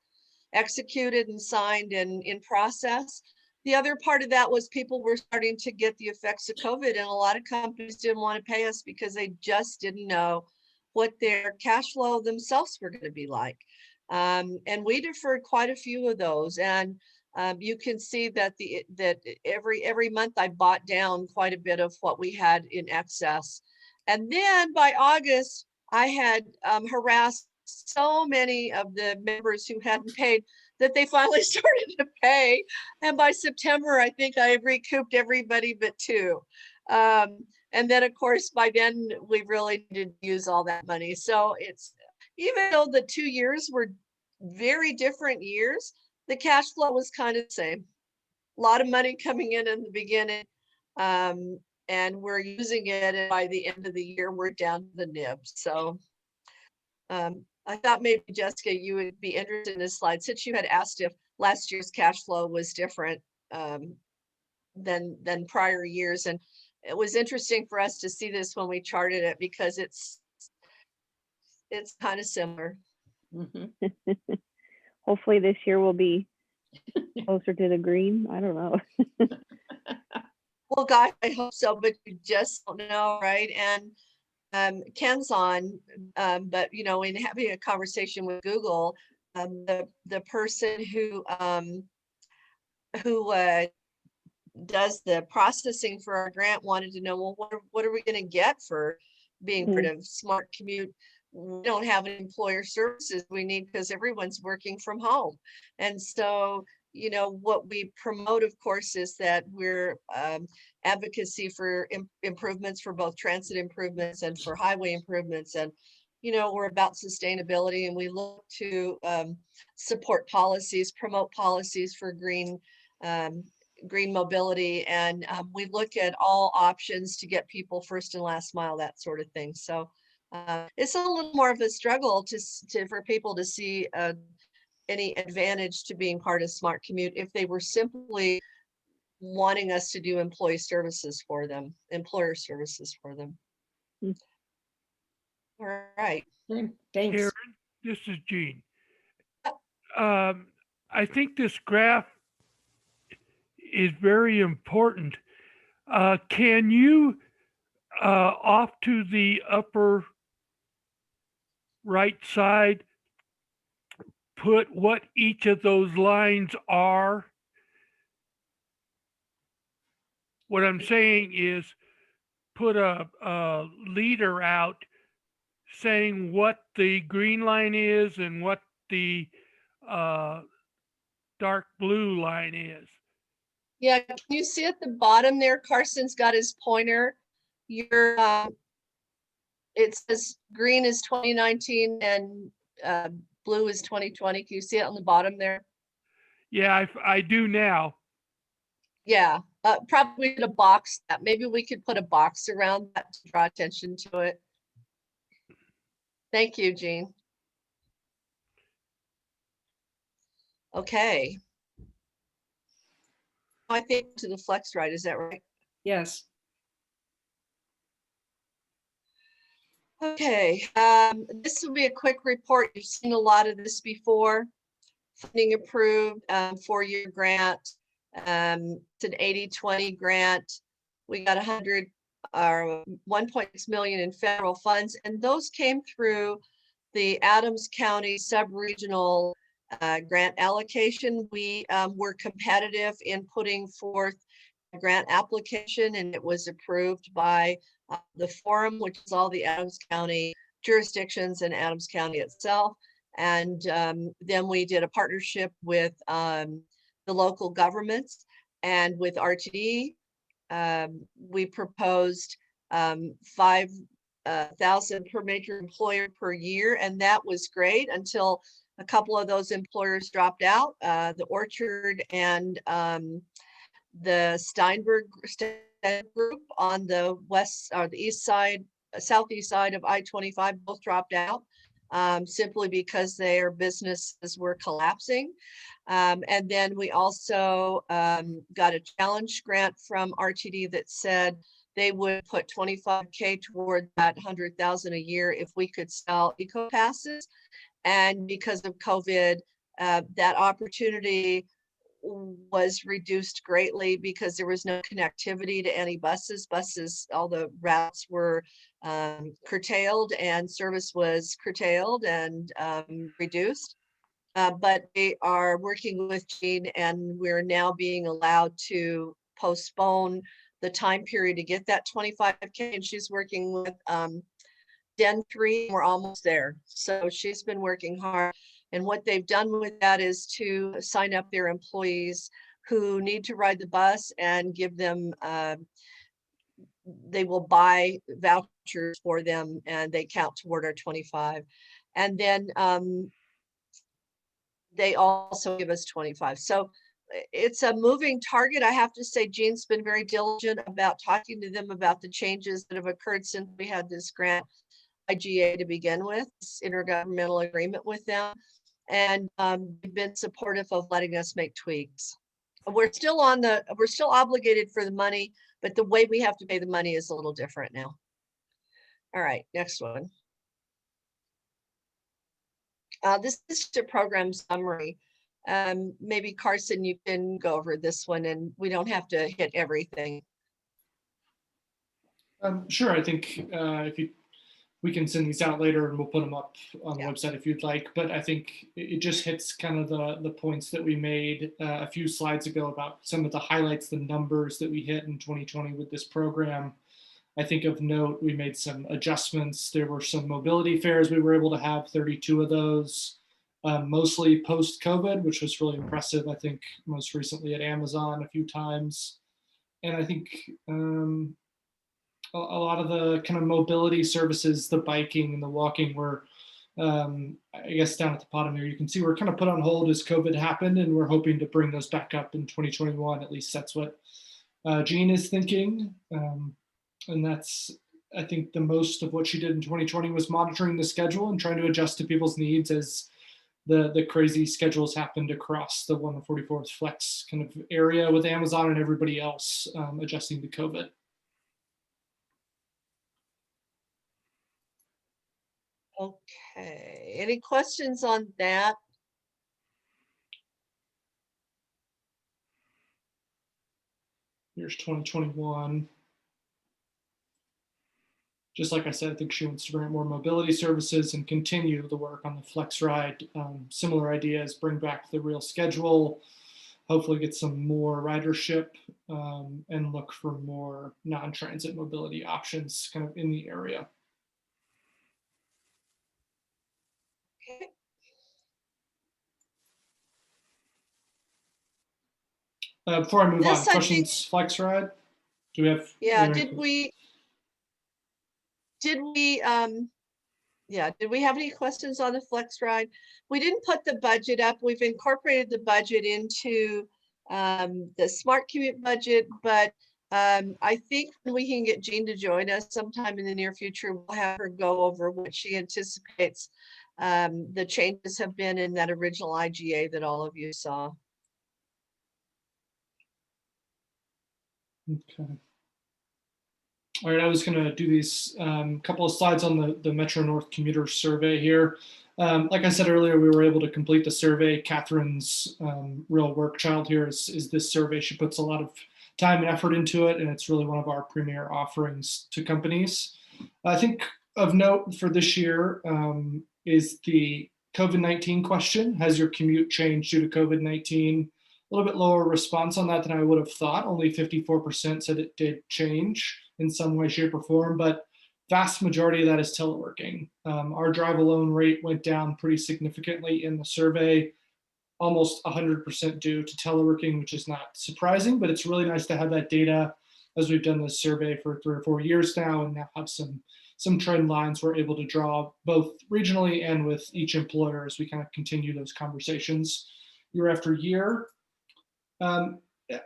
executed and signed and in process. The other part of that was people were starting to get the effects of COVID, and a lot of companies didn't want to pay us because they just didn't know what their cash flow themselves were going to be like. And we deferred quite a few of those. And you can see that every month I bought down quite a bit of what we had in excess. And then by August, I had harassed so many of the members who hadn't paid that they finally started to pay. And by September, I think I recouped everybody but 2. And then of course, by then we really didn't use all that money. So it's, even though the 2 years were very different years, the cash flow was kind of the same. A lot of money coming in the beginning, and we're using it. And by the end of the year, we're down to the nib. So I thought maybe, Jessica, you would be interested in this slide, since you had asked if last year's cash flow was different than prior years. And it was interesting for us to see this when we charted it, because it's kind of similar. Mhm. Hopefully this year will be closer to the green. I don't know. Well, gosh, I hope so, but you just don't know, right? And Ken's on, but you know, in having a conversation with Google, the person who does the processing for our grant wanted to know, well, what are we going to get for being part of Smart Commute? We don't have an employer services we need, because everyone's working from home. And so, you know, what we promote, of course, is that we're advocacy for improvements for both transit improvements and for highway improvements. And, you know, we're about sustainability, and we look to support policies, promote policies for green mobility. And we look at all options to get people first and last mile, that sort of thing. So it's a little more of a struggle for people to see any advantage to being part of Smart Commute if they were simply wanting us to do employee services for them, employer services for them. All right. Thanks. Karen, this is Gene. I think this graph is very important. Can you, off to the upper right side, put what each of those lines are? What I'm saying is, put a leader out saying what the green line is and what the dark blue line is. Yeah, can you see at the bottom there, Carson's got his pointer. It says green is 2019 and blue is 2020. Can you see it on the bottom there? Yeah, I do now. Yeah, probably a box that. Maybe we could put a box around that to draw attention to it. Thank you, Jean. Okay. I think to the flex right, is that right? Yes. Okay, this will be a quick report. You've seen a lot of this before. funding approved, 4-year grant. It's an 80-20 grant. We got 1.6 million in federal funds, and those came through the Adams County Subregional grant allocation. We were competitive in putting forth a grant application, and it was approved by the forum, which is all the Adams County jurisdictions and Adams County itself. And then we did a partnership with the local governments and with RTD. We proposed 5,000 per major employer per year, and that was great until a couple of those employers dropped out. The Orchard and the Steinberg group on the west or the east side, southeast side of I-25 both dropped out simply because their businesses were collapsing. And then we also got a challenge grant from RTD that said they would put 25K toward that 100,000 a year if we could sell eco passes. And because of COVID, that opportunity was reduced greatly because there was no connectivity to any buses. All the routes were curtailed and service was curtailed and reduced. But they are working with Jean, and we're now being allowed to postpone the time period to get that 25K. And she's working with Den 3. We're almost there. So she's been working hard. And what they've done with that is to sign up their employees who need to ride the bus and give them, they will buy vouchers for them and they count toward our 25. And then they also give us 25. So it's a moving target. I have to say, Jean's been very diligent about talking to them about the changes that have occurred since we had this grant IGA to begin with, this intergovernmental agreement with them. And they've been supportive of letting us make tweaks. We're still obligated for the money, but the way we have to pay the money is a little different now. All right, next one. This is just a program summary. Maybe Carson, you can go over this one and we don't have to hit everything. Sure, I think we can send these out later and we'll put them up on the website if you'd like. But I think it just hits kind of the points that we made a few slides ago about some of the highlights, the numbers that we hit in 2020 with this program. I think of note, we made some adjustments. There were some mobility fairs. We were able to have 32 of those, mostly post-COVID, which was really impressive. I think most recently at Amazon a few times. And I think a lot of the kind of mobility services, the biking and the walking were, I guess down at the bottom here, you can see we're kind of put on hold as COVID happened, and we're hoping to bring those back up in 2021. At least that's what Jean is thinking. And that's, I think, the most of what she did in 2020 was monitoring the schedule and trying to adjust to people's needs as the crazy schedules happened across the 144th Flex kind of area with Amazon and everybody else adjusting to COVID. Okay, any questions on that? Here's 2021. Just like I said, I think she wants to bring more mobility services and continue the work on the Flex Ride. Similar ideas, bring back the real schedule, hopefully get some more ridership and look for more non-transit mobility options kind of in the area. Before I move on, questions, Flex Ride? Do we have? Yeah, did we have any questions on the Flex Ride? We didn't put the budget up. We've incorporated the budget into the Smart Commute budget, but I think when we can get Jean to join us sometime in the near future, we'll have her go over what she anticipates the changes have been in that original IGA that all of you saw. Okay. All right, I was going to do these couple of slides on the Metro North commuter survey here. Like I said earlier, we were able to complete the survey. Catherine's real work child here is this survey. She puts a lot of time and effort into it, and it's really one of our premier offerings to companies. I think of note for this year is the COVID-19 question. Has your commute changed due to COVID-19? A little bit lower response on that than I would have thought. Only 54% said it did change in some way, shape, or form, but vast majority of that is teleworking. Our drive alone rate went down pretty significantly in the survey, almost 100% due to teleworking, which is not surprising, but it's really nice to have that data as we've done this survey for 3 or 4 years now, and now have some trend lines we're able to draw both regionally and with each employer as we kind of continue those conversations year after year.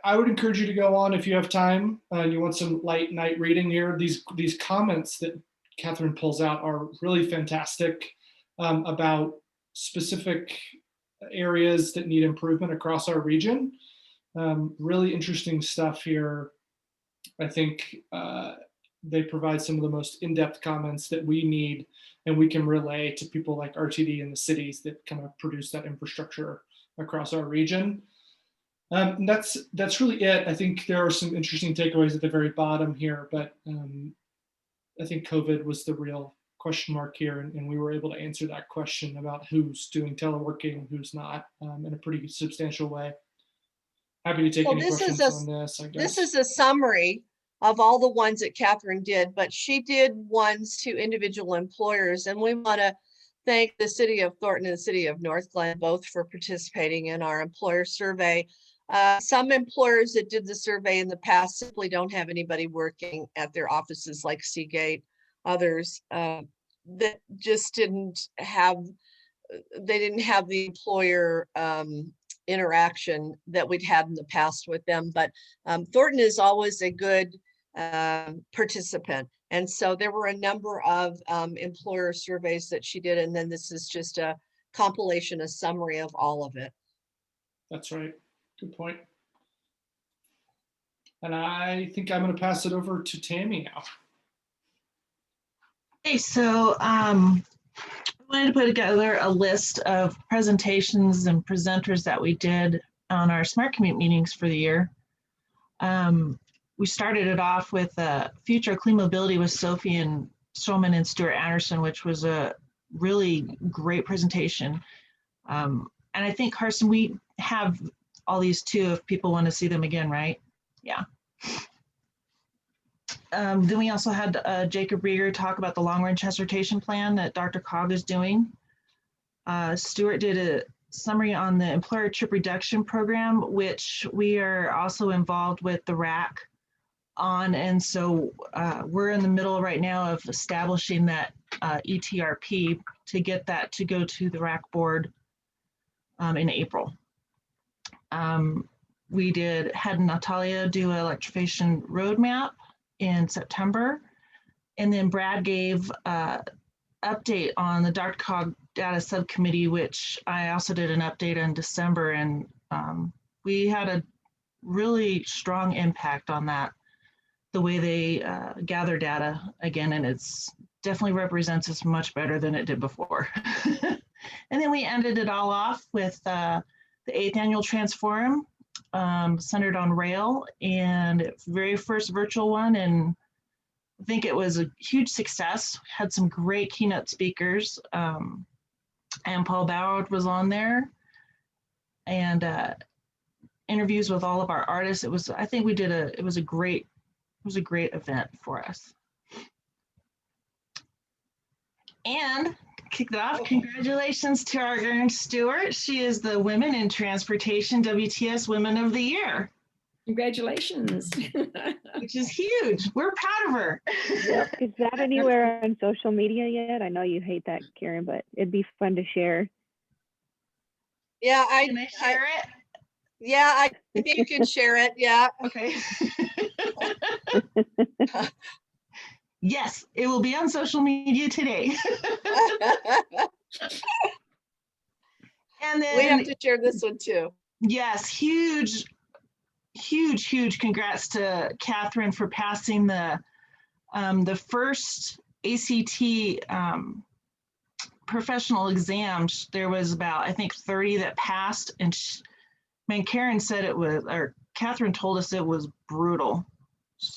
I would encourage you to go on if you have time. You want some light night reading here. These comments that Catherine pulls out are really fantastic about specific areas that need improvement across our region. Really interesting stuff here. I think they provide some of the most in-depth comments that we need and we can relay to people like RTD in the cities that kind of produce that infrastructure across our region. That's really it. I think there are some interesting takeaways at the very bottom here, but I think COVID was the real question mark here, and we were able to answer that question about who's doing teleworking and who's not in a pretty substantial way. Happy to take any questions on this, I guess. This is a summary of all the ones that Catherine did, but she did ones to individual employers, and we want to thank the city of Thornton and the city of North Glen both for participating in our employer survey. Some employers that did the survey in the past simply don't have anybody working at their offices like Seagate. Others that just didn't have the employer interaction that we'd had in the past with them. But Thornton is always a good participant. And so there were a number of employer surveys that she did. And then this is just a compilation, a summary of all of it. That's right. Good point. And I think I'm going to pass it over to Tammy now. Okay, so I wanted to put together a list of presentations and presenters that we did on our Smart Commute meetings for the year. We started it off with Future Clean Mobility with Sophie and Strowman and Stuart Anderson, which was a really great presentation. And I think, Carson, we have all these too if people want to see them again, right? Yeah. Then we also had Jacob Rieger talk about the long-range transportation plan that DRCOG is doing. Stuart did a summary on the employer trip reduction program, which we are also involved with the RAC on. And so we're in the middle right now of establishing that ETRP to get that to go to the RAC board in April. We had Natalia do an electrification roadmap in September. And then Brad gave update on the DRCOG data subcommittee, which I also did an update in December. And we had a really strong impact on that, the way they gather data again, and it's definitely represents us much better than it did before. And then we ended it all off with the 8th annual Transforum, centered on rail, and very first virtual one. And I think it was a huge success. Had some great keynote speakers, and Paul Ballard was on there, and interviews with all of our artists. It was, I think we did it was a great event for us. And kicked it off. Congratulations to our Erin Stewart. She is the Women in Transportation WTS Women of the Year. Congratulations. Which is huge. We're proud of her. Yep. Is that anywhere on social media yet? I know you hate that, Karen, but it'd be fun to share. Yeah, Can I share it? Yeah, I think you can share it. Yeah. Okay. Yes, it will be on social media today. And then we have to share this one too. Yes, huge congrats to Catherine for passing the first ACT professional exams, there was about, I think, 30 that passed. And Karen said it was, or Catherine told us it was brutal.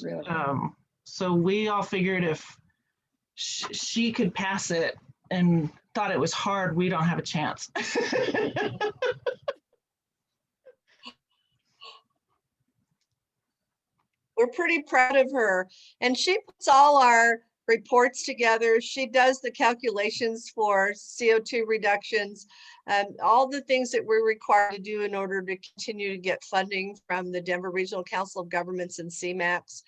Really? So we all figured if she could pass it and thought it was hard, we don't have a chance. We're pretty proud of her. And she puts all our reports together. She does the calculations for CO2 reductions, all the things that we're required to do in order to continue to get funding from the Denver Regional Council of Governments and CMAX.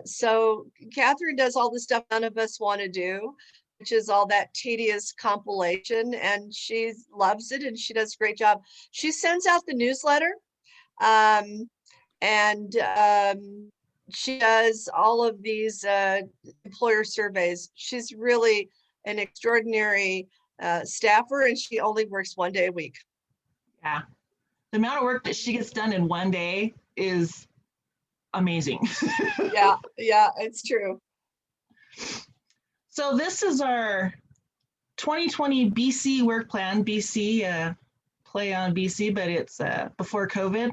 So Catherine does all the stuff none of us want to do, which is all that tedious compilation, and she loves it and she does a great job. She sends out the newsletter. She does all of these employer surveys. She's really an extraordinary staffer, and she only works 1 day a week. Yeah. The amount of work that she gets done in 1 day is amazing. Yeah, it's true. So this is our 2020 BC work plan. BC, play on BC, but it's before COVID.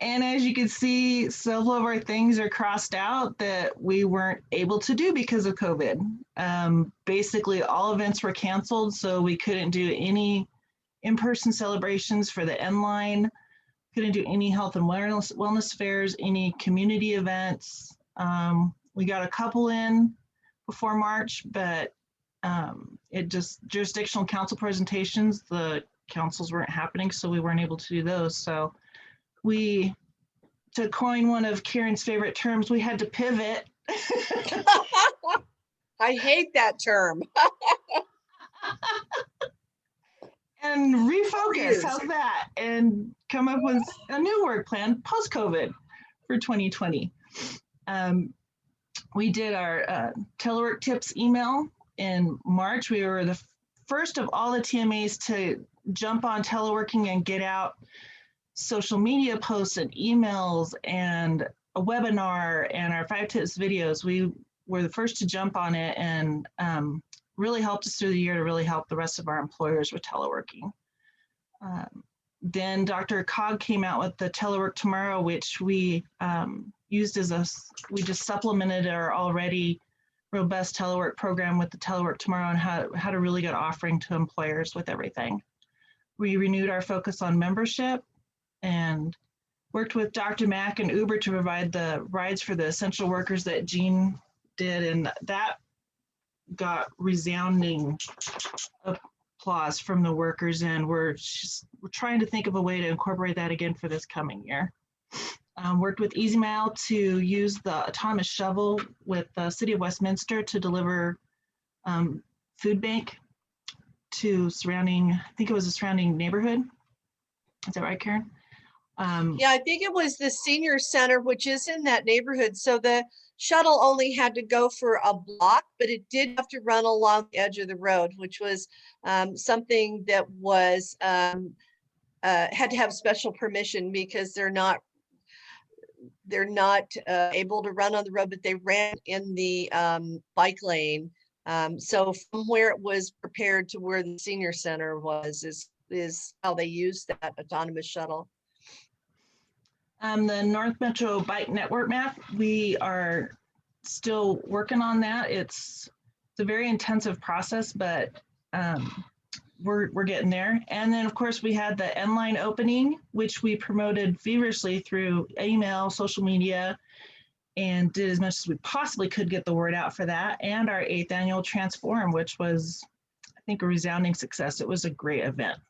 And as you can see, several of our things are crossed out that we weren't able to do because of COVID. Basically, all events were canceled, so we couldn't do any in-person celebrations for the end line, couldn't do any health and wellness fairs, any community events. We got a couple in before March, but it just jurisdictional council presentations, the councils weren't happening, so we weren't able to do those. So we, to coin one of Karen's favorite terms, we had to pivot. I hate that term. And refocus, how's that? And come up with a new work plan post-COVID for 2020. We did our telework tips email in March. We were the first of all the TMAs to jump on teleworking and get out social media posts and emails and a webinar and our 5 tips videos. We were the first to jump on it, and really helped us through the year to really help the rest of our employers with teleworking. Then Dr. Cog came out with the Telework Tomorrow, which we used as we just supplemented our already robust telework program with the Telework Tomorrow and had a really good offering to employers with everything. We renewed our focus on membership and worked with Dr. Mack and Uber to provide the rides for the essential workers that Jean did, and that got resounding applause from the workers, and we're trying to think of a way to incorporate that again for this coming year. Worked with EasyMile to use the autonomous shovel with the City of Westminster to deliver food bank to surrounding, I think it was a surrounding neighborhood. Is that right, Karen? Yeah, I think it was the senior center, which is in that neighborhood. So the shuttle only had to go for a block, but it did have to run along the edge of the road, which was something that was had to have special permission because they're not able to run on the road, but they ran in the bike lane. So from where it was prepared to where the senior center was is how they used that autonomous shuttle. The North Metro Bike Network map, we are still working on that. It's a very intensive process, but we're getting there. And then of course we had the N-Line opening, which we promoted feverishly through email, social media, and did as much as we possibly could get the word out for that. And our 8th annual Transform, which was, I think, a resounding success. It was a great event.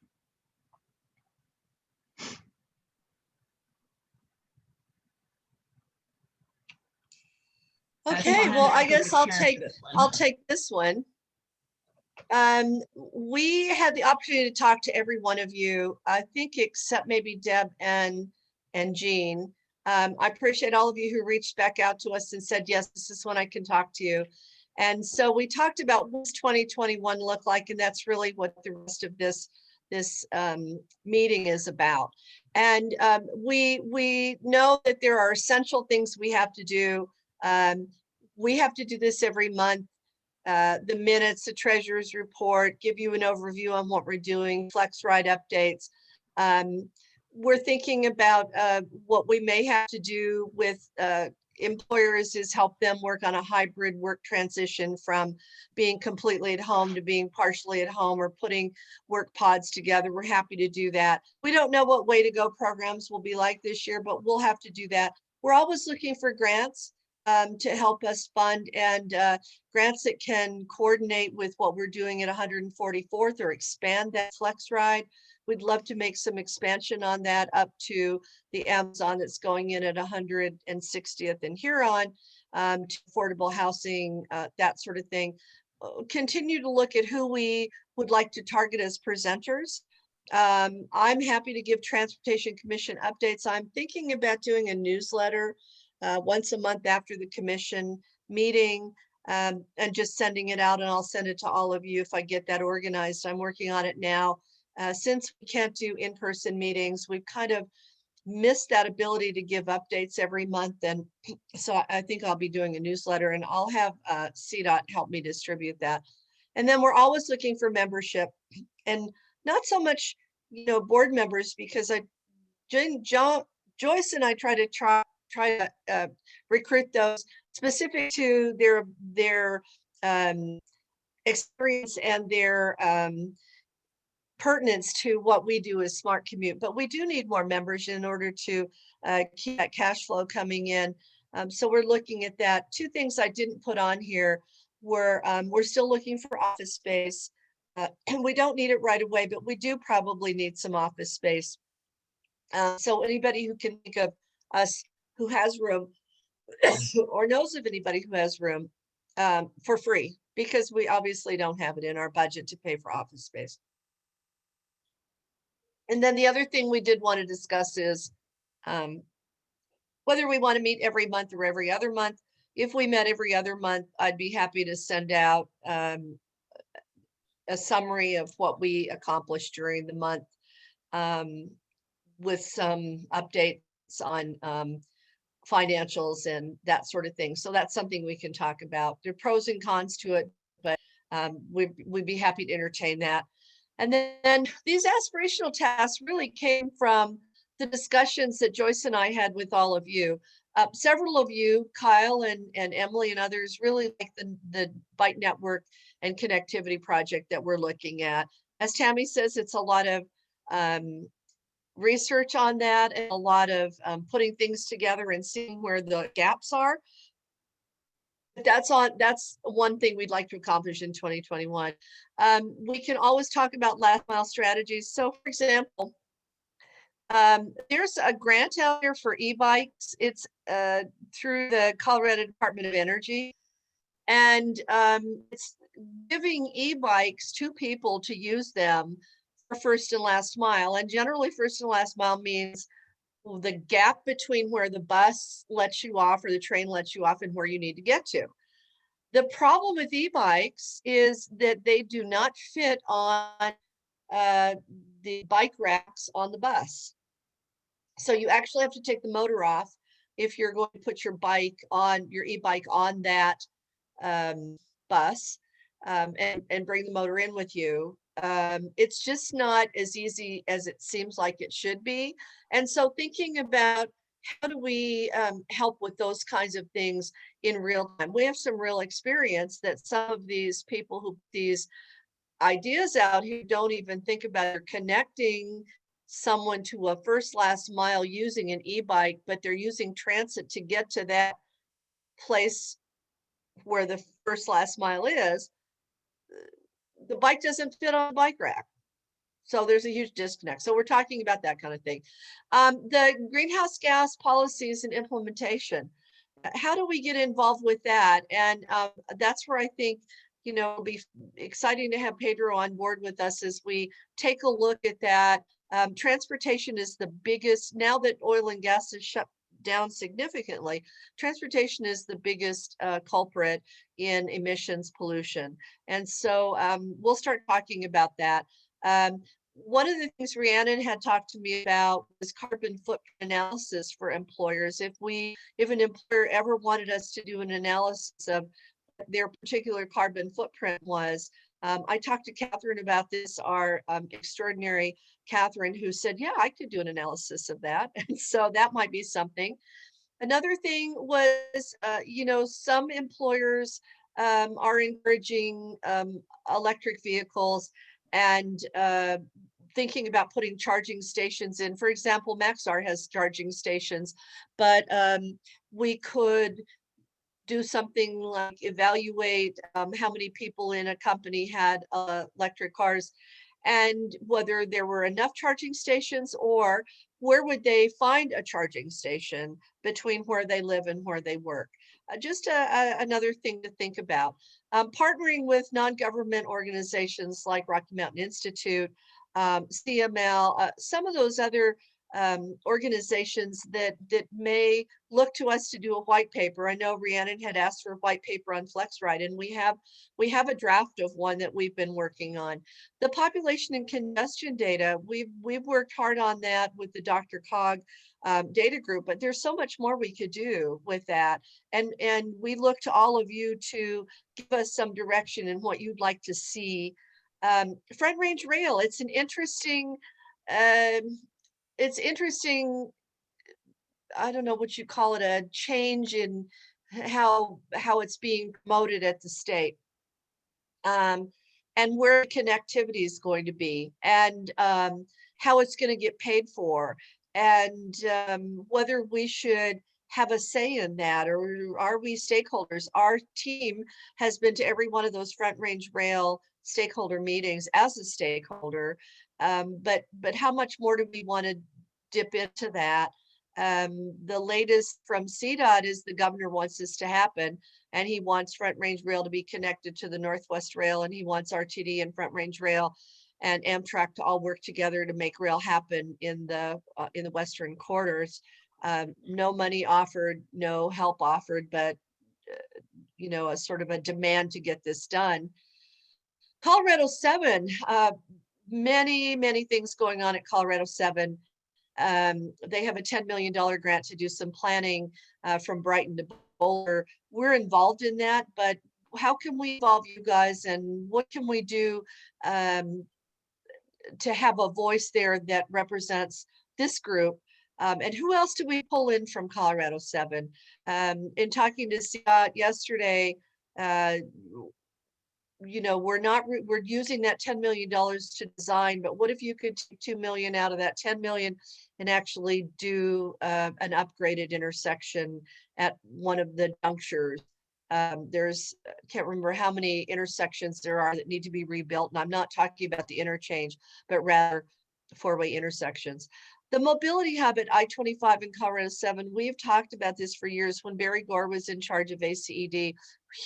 Okay, well, I guess I'll take this one. We had the opportunity to talk to every one of you, I think, except maybe Deb and Jean. I appreciate all of you who reached back out to us and said, yes, this is when I can talk to you. And so we talked about what's 2021 look like, and that's really what the rest of this meeting is about. And we know that there are essential things we have to do. We have to do this every month. the minutes, the treasurer's report, give you an overview on what we're doing, flex ride updates. We're thinking about what we may have to do with employers is help them work on a hybrid work transition from being completely at home to being partially at home, or putting work pods together. We're happy to do that. We don't know what way to go programs will be like this year, but we'll have to do that. We're always looking for grants to help us fund, and grants that can coordinate with what we're doing at 144th or expand that flex ride. We'd love to make some expansion on that up to the Amazon that's going in at 160th and Huron, to affordable housing, that sort of thing. Continue to look at who we would like to target as presenters. I'm happy to give Transportation Commission updates. I'm thinking about doing a newsletter once a month after the commission meeting, and just sending it out, and I'll send it to all of you if I get that organized. I'm working on it now. Since we can't do in-person meetings, we've kind of missed that ability to give updates every month. And so I think I'll be doing a newsletter, and I'll have CDOT help me distribute that. And then we're always looking for membership, and not so much, board members, because Joyce and I try to recruit those specific to their experience and their pertinence to what we do as Smart Commute. But we do need more members in order to keep that cash flow coming in. So we're looking at that. Two things I didn't put on here were we're still looking for office space. And we don't need it right away, but we do probably need some office space. So anybody who can think of us who has room or knows of anybody who has room for free, because we obviously don't have it in our budget to pay for office space. And then the other thing we did want to discuss is whether we want to meet every month or every other month. If we met every other month, I'd be happy to send out a summary of what we accomplished during the month, with some updates on financials and that sort of thing. So that's something we can talk about. There are pros and cons to it, but we'd be happy to entertain that. And then these aspirational tasks really came from the discussions that Joyce and I had with all of you. Several of you, Kyle and Emily and others, really like the bike network and connectivity project that we're looking at. As Tammy says, it's a lot of research on that, and a lot of putting things together and seeing where the gaps are. That's one thing we'd like to accomplish in 2021. We can always talk about last mile strategies. So for example, there's a grant out there for e-bikes. It's through the Colorado Department of Energy. And it's giving e-bikes to people to use them for first and last mile. And generally first and last mile means the gap between where the bus lets you off or the train lets you off and where you need to get to. The problem with e-bikes is that they do not fit on the bike racks on the bus. So you actually have to take the motor off if you're going to put your e-bike on that bus and bring the motor in with you. It's just not as easy as it seems like it should be. And so thinking about how do we help with those kinds of things in real time? We have some real experience that some of these people who these ideas out who don't even think about it, connecting someone to a first last mile using an e-bike, but they're using transit to get to that place where the first last mile is. The bike doesn't fit on a bike rack. So there's a huge disconnect. So we're talking about that kind of thing. The greenhouse gas policies and implementation. How do we get involved with that? And that's where I think, it'll be exciting to have Pedro on board with us as we take a look at that. Transportation is the biggest, now that oil and gas is shut down significantly, transportation is the biggest culprit in emissions pollution. And so we'll start talking about that. One of the things Rhiannon had talked to me about was carbon footprint analysis for employers. If an employer ever wanted us to do an analysis of their particular carbon footprint was. I talked to Catherine about this, our extraordinary Catherine, who said, yeah, I could do an analysis of that. And so that might be something. Another thing was, some employers are encouraging electric vehicles and thinking about putting charging stations in. For example, Maxar has charging stations, but we could do something like evaluate how many people in a company had electric cars and whether there were enough charging stations, or where would they find a charging station between where they live and where they work. Just another thing to think about. Partnering with non-government organizations like Rocky Mountain Institute, CML, some of those other organizations that may look to us to do a white paper. I know Rhiannon had asked for a white paper on FlexRide, and we have a draft of one that we've been working on. The population and congestion data, we've worked hard on that with the DRCOG data group, but there's so much more we could do with that. And we look to all of you to give us some direction in what you'd like to see. Front Range Rail, it's an interesting, I don't know what you call it, a change in how it's being promoted at the state. And where connectivity is going to be, and how it's going to get paid for, and whether we should have a say in that, or are we stakeholders? Our team has been to every one of those Front Range Rail stakeholder meetings as a stakeholder, but how much more do we want to dip into that? The latest from CDOT is the governor wants this to happen, and he wants Front Range Rail to be connected to the Northwest Rail, and he wants RTD and Front Range Rail and Amtrak to all work together to make rail happen in the western corridors. No money offered, no help offered, but a sort of a demand to get this done. Colorado 7, many things going on at Colorado 7. They have a $10 million grant to do some planning from Brighton to Boulder. We're involved in that, but how can we involve you guys, and what can we do to have a voice there that represents this group? And who else do we pull in from Colorado 7? In talking to Scott yesterday, we're using that $10 million to design, but what if you could take 2 million out of that 10 million and actually do an upgraded intersection at one of the junctures? There's, can't remember how many intersections there are that need to be rebuilt. And I'm not talking about the interchange, but rather four-way intersections. The mobility hub at I-25 in Colorado 7, we've talked about this for years. When Barry Gore was in charge of ACED,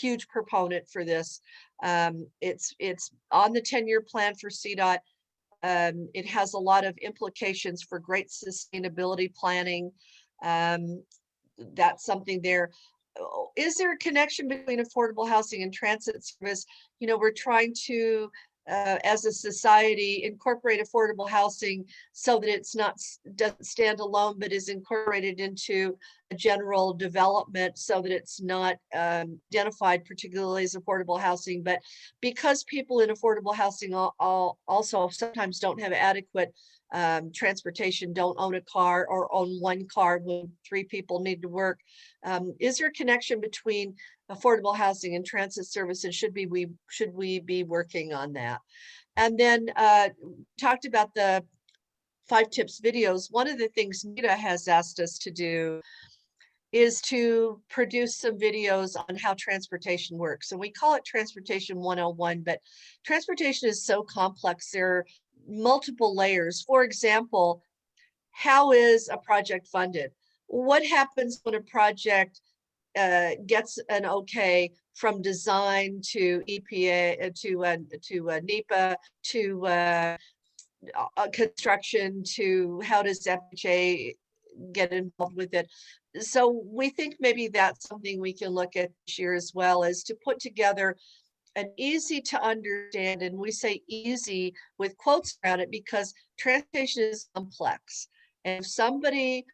huge proponent for this. It's on the 10-year plan for CDOT. It has a lot of implications for great sustainability planning. That's something there. Is there a connection between affordable housing and transit service? We're trying to, as a society, incorporate affordable housing so that it's doesn't stand alone, but is incorporated into a general development so that it's not identified particularly as affordable housing. But because people in affordable housing also sometimes don't have adequate transportation, don't own a car, or own one car when 3 people need to work. Is there a connection between affordable housing and transit service, and should we be working on that? And then talked about the 5 tips videos. One of the things Nita has asked us to do is to produce some videos on how transportation works. And we call it Transportation 101, but transportation is so complex. There are multiple layers. For example, how is a project funded? What happens when a project gets an okay from design to EPA to NEPA to construction, to how does FHA get involved with it? So we think maybe that's something we can look at this year as well, is to put together an easy to understand, and we say easy with quotes around it because transportation is complex. And if somebody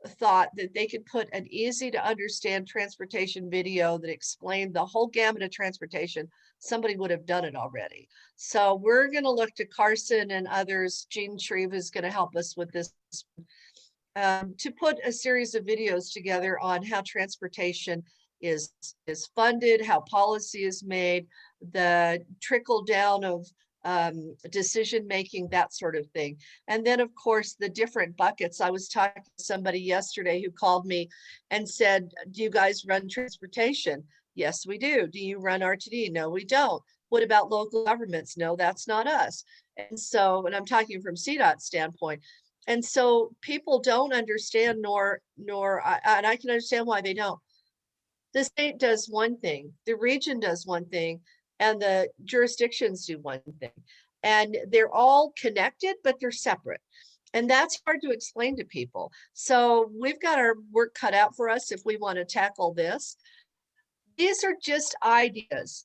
thought that they could put an easy to understand transportation video that explained the whole gamut of transportation, somebody would have done it already. So we're going to look to Carson and others. Gene Shreve is going to help us with this, to put a series of videos together on how transportation is funded, how policy is made, the trickle down of decision making, that sort of thing. And then, of course, the different buckets. I was talking to somebody yesterday who called me and said, do you guys run transportation? Yes, we do. Do you run RTD? No, we don't. What about local governments? No, that's not us. And so, and I'm talking from CDOT standpoint. And so people don't understand, nor and I can understand why they don't. The state does one thing, the region does one thing, and the jurisdictions do one thing. And they're all connected, but they're separate. And that's hard to explain to people. So we've got our work cut out for us if we want to tackle this. These are just ideas.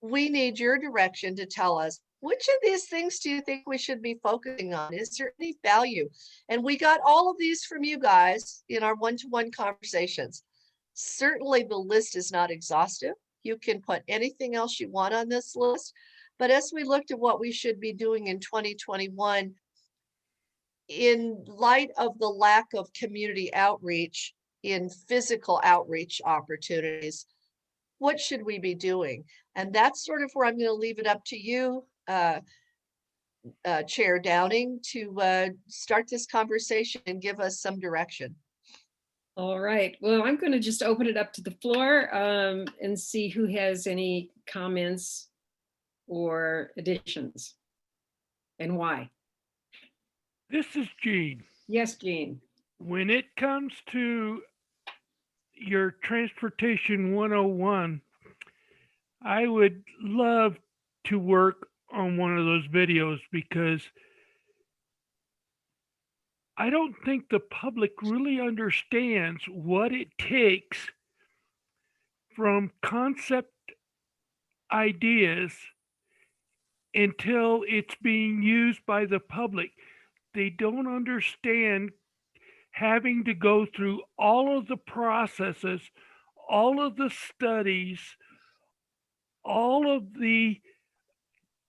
We need your direction to tell us, which of these things do you think we should be focusing on? Is there any value? And we got all of these from you guys in our one-to-one conversations. Certainly the list is not exhaustive. You can put anything else you want on this list. But as we looked at what we should be doing in 2021, in light of the lack of community outreach in physical outreach opportunities, what should we be doing? And that's sort of where I'm going to leave it up to you, Chair Downing, to start this conversation and give us some direction. All right. Well, I'm going to just open it up to the floor and see who has any comments or additions and why. This is Gene. Yes, Gene. When it comes to your Transportation 101, I would love to work on one of those videos because I don't think the public really understands what it takes from concept ideas until it's being used by the public. They don't understand having to go through all of the processes, all of the studies, all of the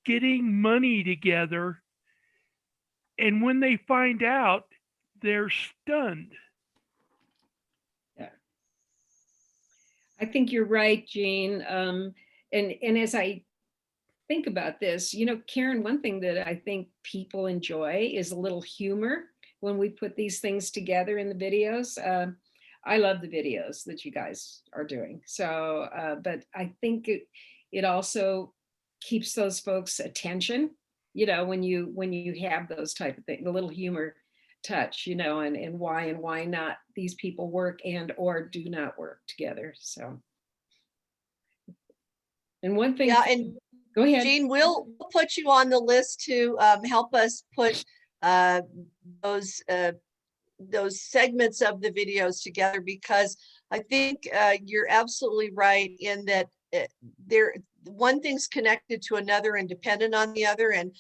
getting money together. And when they find out, they're stunned. Yeah. I think you're right, Gene. And as I think about this, you know, Karen, one thing that I think people enjoy is a little humor when we put these things together in the videos. I love the videos that you guys are doing. So, but I think it also keeps those folks' attention, you know, when you have those type of things, the little humor touch, you know, and why not these people work and or do not work together. So, and one thing, yeah, and go ahead, Gene, we'll put you on the list to help us put those segments of the videos together, because I think you're absolutely right in that one thing's connected to another and dependent on the other. And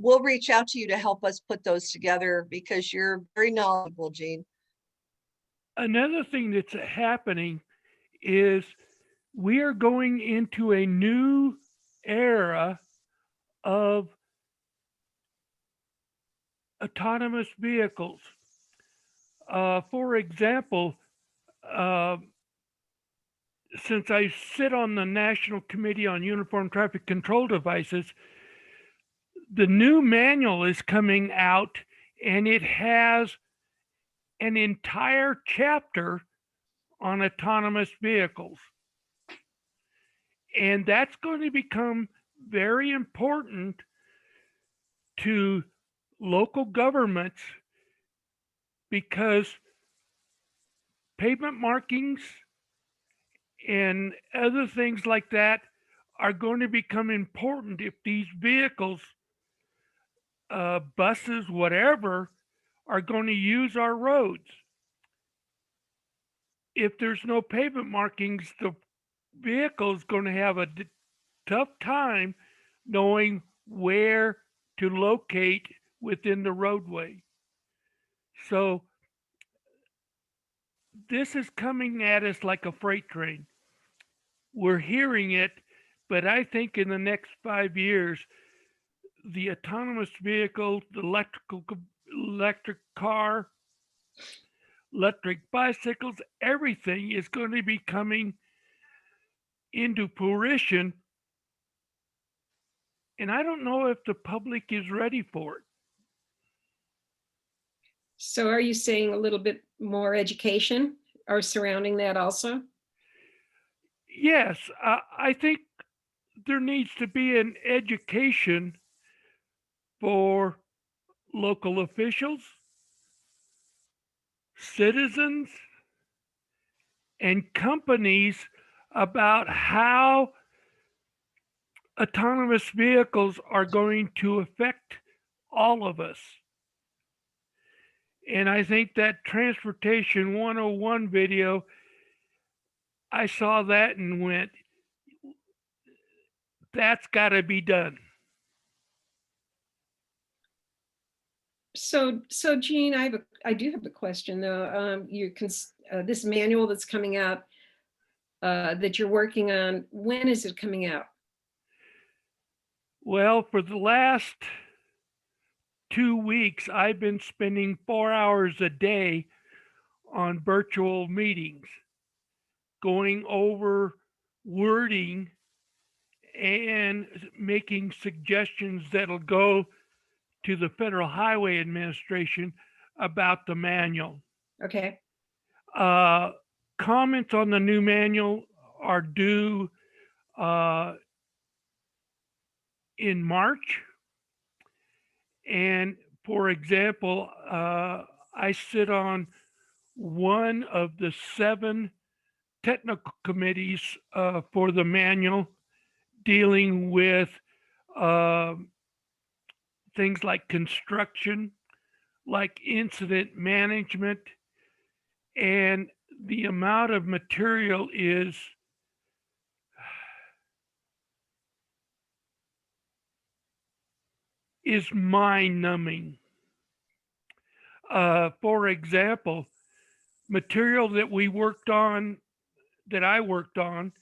we'll reach out to you to help us put those together because you're very knowledgeable, Gene. Another thing that's happening is we are going into a new era of autonomous vehicles. For example, since I sit on the National Committee on Uniform Traffic Control Devices, the new manual is coming out and it has an entire chapter on autonomous vehicles. And that's going to become very important to local governments because pavement markings and other things like that are going to become important if these vehicles, buses, whatever, are going to use our roads. If there's no pavement markings, the vehicle is going to have a tough time knowing where to locate within the roadway. So this is coming at us like a freight train. We're hearing it, but I think in the next 5 years, the autonomous vehicle, the electric car, electric bicycles, everything is going to be coming into fruition. And I don't know if the public is ready for it. So are you saying a little bit more education or surrounding that also? Yes, I think there needs to be an education for local officials, citizens, and companies about how autonomous vehicles are going to affect all of us. And I think that Transportation 101 video, I saw that and went, that's got to be done. So Jean, I do have a question though. This manual that's coming out that you're working on, when is it coming out? Well, for the last 2 weeks, I've been spending 4 hours a day on virtual meetings, going over wording and making suggestions that'll go to the Federal Highway Administration about the manual. Okay. Comments on the new manual are due in March. And for example, I sit on one of the 7 technical committees for the manual dealing with things like construction, like incident management, and the amount of material is mind-numbing. For example, material that I worked on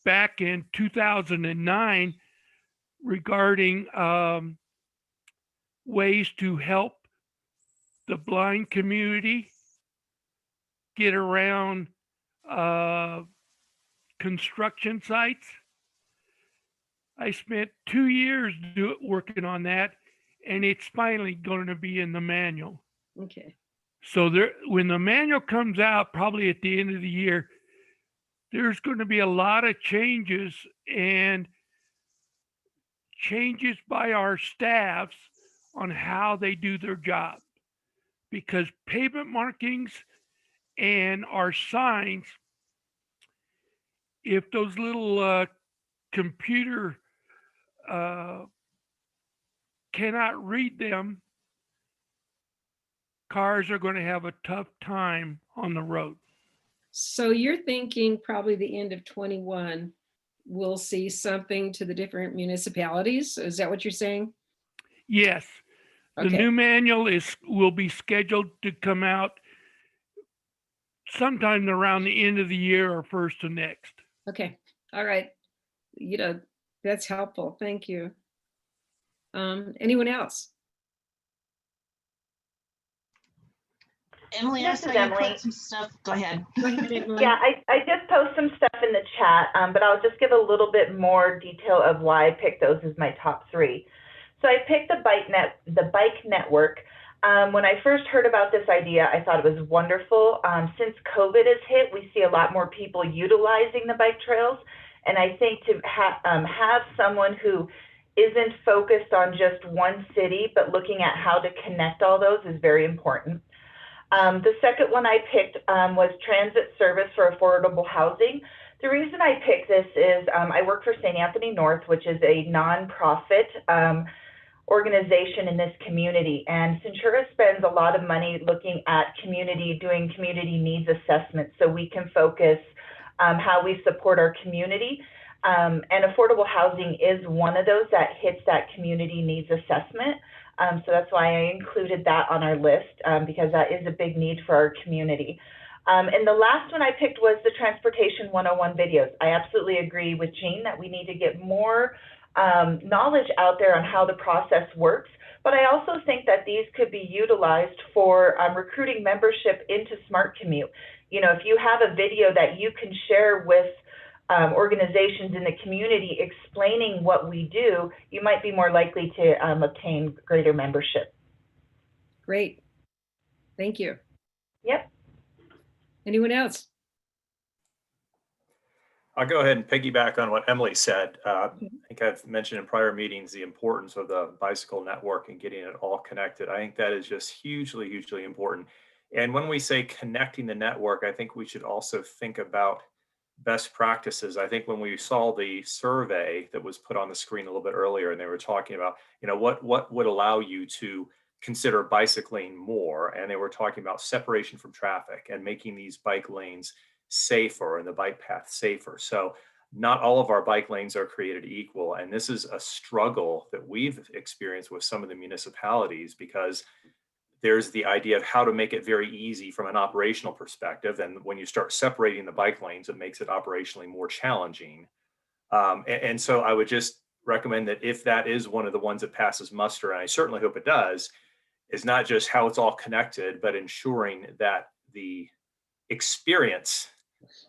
back in 2009 regarding ways to help the blind community get around construction sites. I spent 2 years working on that, and it's finally going to be in the manual. Okay. So when the manual comes out, probably at the end of the year, there's going to be a lot of changes and changes by our staffs on how they do their job. Because pavement markings and our signs, if those little computer cannot read them, cars are going to have a tough time on the road. So you're thinking probably the end of 21, we'll see something to the different municipalities? Is that what you're saying? Yes. The Okay. new manual will be scheduled to come out sometime around the end of the year or first of next. Okay. All right. That's helpful. Thank you. Anyone else? Emily, I This saw is you Emily. put some stuff. Go ahead. Go ahead, Emily. Yeah, I just posted some stuff in the chat, but I'll just give a little bit more detail of why I picked those as my top 3. So I picked the bike network. When I first heard about this idea, I thought it was wonderful. Since COVID has hit, we see a lot more people utilizing the bike trails. And I think to have someone who isn't focused on just one city, but looking at how to connect all those is very important. The second one I picked was transit service for affordable housing. The reason I picked this is I work for St. Anthony North, which is a nonprofit organization in this community. And Centura spends a lot of money looking at doing community needs assessments so we can focus how we support our community. And affordable housing is one of those that hits that community needs assessment. So that's why I included that on our list because that is a big need for our community. And the last one I picked was the Transportation 101 videos. I absolutely agree with Jean that we need to get more knowledge out there on how the process works. But I also think that these could be utilized for recruiting membership into Smart Commute. You know, if you have a video that you can share with organizations in the community explaining what we do, you might be more likely to obtain greater membership. Great. Thank you. Yep. Anyone else? I'll go ahead and piggyback on what Emily said. I think I've mentioned in prior meetings the importance of the bicycle network and getting it all connected. I think that is just hugely, hugely important. And when we say connecting the network, I think we should also think about best practices. I think when we saw the survey that was put on the screen a little bit earlier, and they were talking about, you know, what would allow you to consider bicycling more, and they were talking about separation from traffic and making these bike lanes safer and the bike path safer. So not all of our bike lanes are created equal, and this is a struggle that we've experienced with some of the municipalities, because there's the idea of how to make it very easy from an operational perspective. And when you start separating the bike lanes, it makes it operationally more challenging. And so I would just recommend that if that is one of the ones that passes muster, and I certainly hope it does, is not just how it's all connected, but ensuring that the experience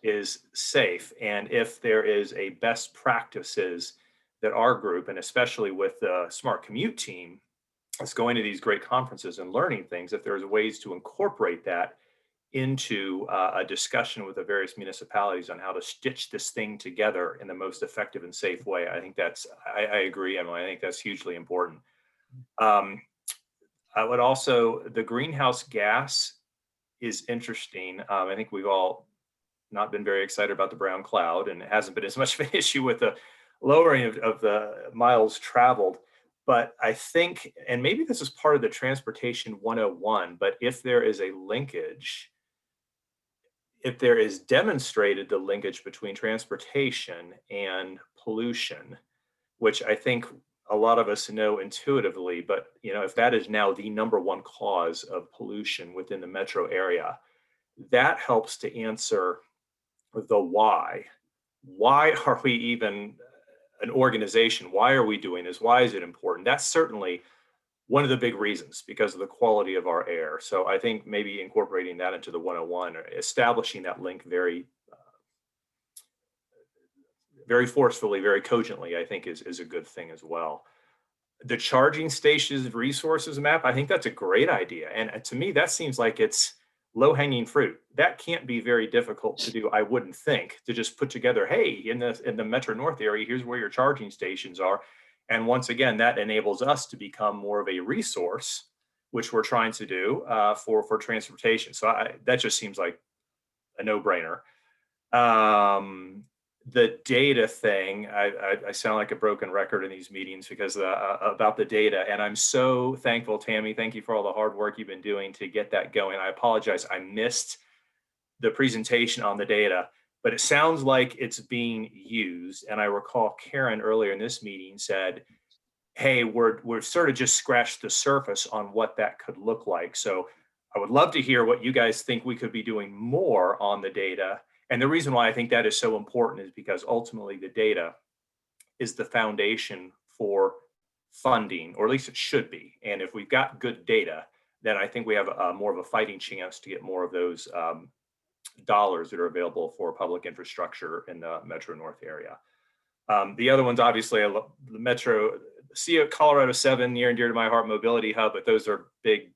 is safe. And if there is a best practices that our group, and especially with the Smart Commute team, is going to these great conferences and learning things, if there's ways to incorporate that into a discussion with the various municipalities on how to stitch this thing together in the most effective and safe way, I think that's, I agree, Emily, I think that's hugely important. I would also, the greenhouse gas is interesting. I think we've all not been very excited about the brown cloud, and it hasn't been as much of an issue with the lowering of the miles traveled. But I think, and maybe this is part of the Transportation 101, but if there is a linkage, if there is demonstrated the linkage between transportation and pollution, which I think a lot of us know intuitively, but you know, if that is now the #1 cause of pollution within the metro area, that helps to answer the why. Why are we even an organization? Why are we doing this? Why is it important? That's certainly one of the big reasons, because of the quality of our air. So I think maybe incorporating that into the 101, or establishing that link very, very forcefully, very cogently, I think is a good thing as well. The charging stations resources map, I think that's a great idea. And to me, that seems like it's low-hanging fruit. That can't be very difficult to do, I wouldn't think, to just put together, hey, in the Metro North area, here's where your charging stations are. And once again, that enables us to become more of a resource, which we're trying to do for transportation. So that just seems like a no-brainer. The data thing, I sound like a broken record in these meetings because about the data, and I'm so thankful, Tammy. Thank you for all the hard work you've been doing to get that going. I apologize, I missed the presentation on the data, but it sounds like it's being used. And I recall Karen earlier in this meeting said, hey, we're sort of just scratched the surface on what that could look like. So I would love to hear what you guys think we could be doing more on the data. And the reason why I think that is so important is because ultimately the data is the foundation for funding, or at least it should be. And if we've got good data, then I think we have more of a fighting chance to get more of those dollars that are available for public infrastructure in the Metro North area. The other ones, obviously, the Metro, Colorado 7, near and dear to my heart, mobility hub, but those are big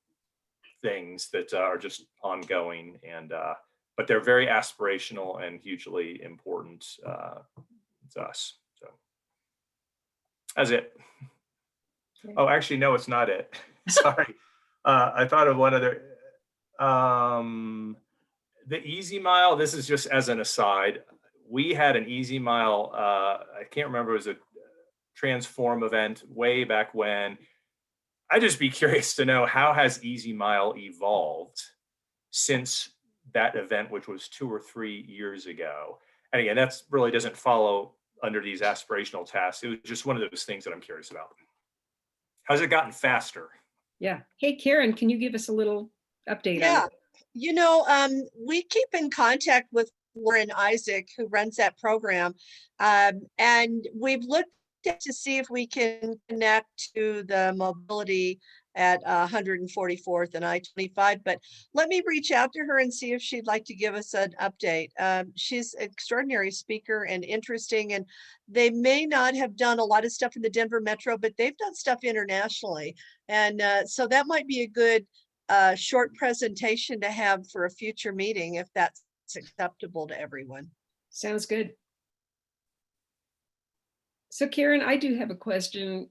things that are just ongoing, and but they're very aspirational and hugely important to us. So that's it. Oh, actually, no, it's not it. Sorry. I thought of one other. The Easy Mile, this is just as an aside. We had an Easy Mile, I can't remember, it was a Transform event way back when. I'd just be curious to know, how has Easy Mile evolved since that event, which was 2 or 3 years ago? And again, that's really doesn't follow under these aspirational tasks. It was just one of those things that I'm curious about. How's it gotten faster? Yeah. Hey, Karen, can you give us a little update on Yeah. it? You know, we keep in contact with Lauren Isaac, who runs that program. And we've looked to see if we can connect to the mobility at 144th and I-25, but let me reach out to her and see if she'd like to give us an update. She's an extraordinary speaker and interesting, and they may not have done a lot of stuff in the Denver Metro, but they've done stuff internationally. And so that might be a good short presentation to have for a future meeting, if that's acceptable to everyone. Sounds good. So Karen, I do have a question,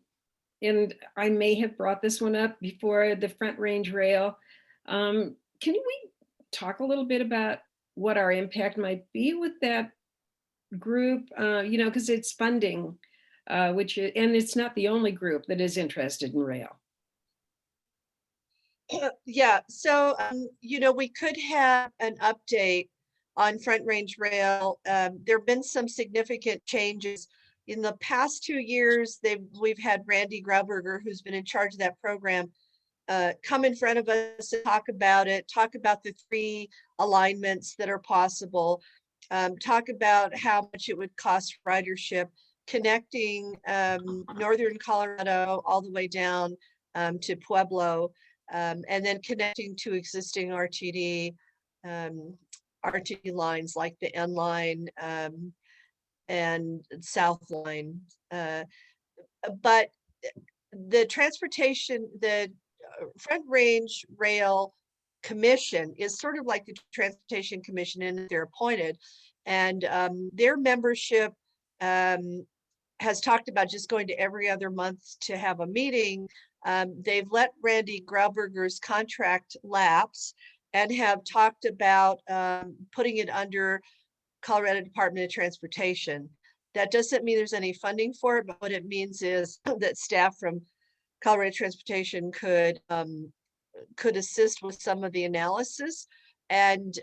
and I may have brought this one up before, the Front Range Rail. Can we talk a little bit about what our impact might be with that group? You know, because it's funding, and it's not the only group that is interested in rail. Yeah, so, you know, we could have an update on Front Range Rail. There've been some significant changes. In the past 2 years, we've had Randy Grauberger, who's been in charge of that program, come in front of us and talk about it, talk about the 3 alignments that are possible, talk about how much it would cost ridership, connecting northern Colorado all the way down to Pueblo, and then connecting to existing RTD lines like the N line and South line. But the Front Range Rail Commission is sort of like the Transportation Commission, and they're appointed, and their membership has talked about just going to every other month to have a meeting. They've let Randy Grauberger's contract lapse and have talked about putting it under Colorado Department of Transportation. That doesn't mean there's any funding for it, but what it means is that staff from Colorado Transportation could assist with some of the analysis. And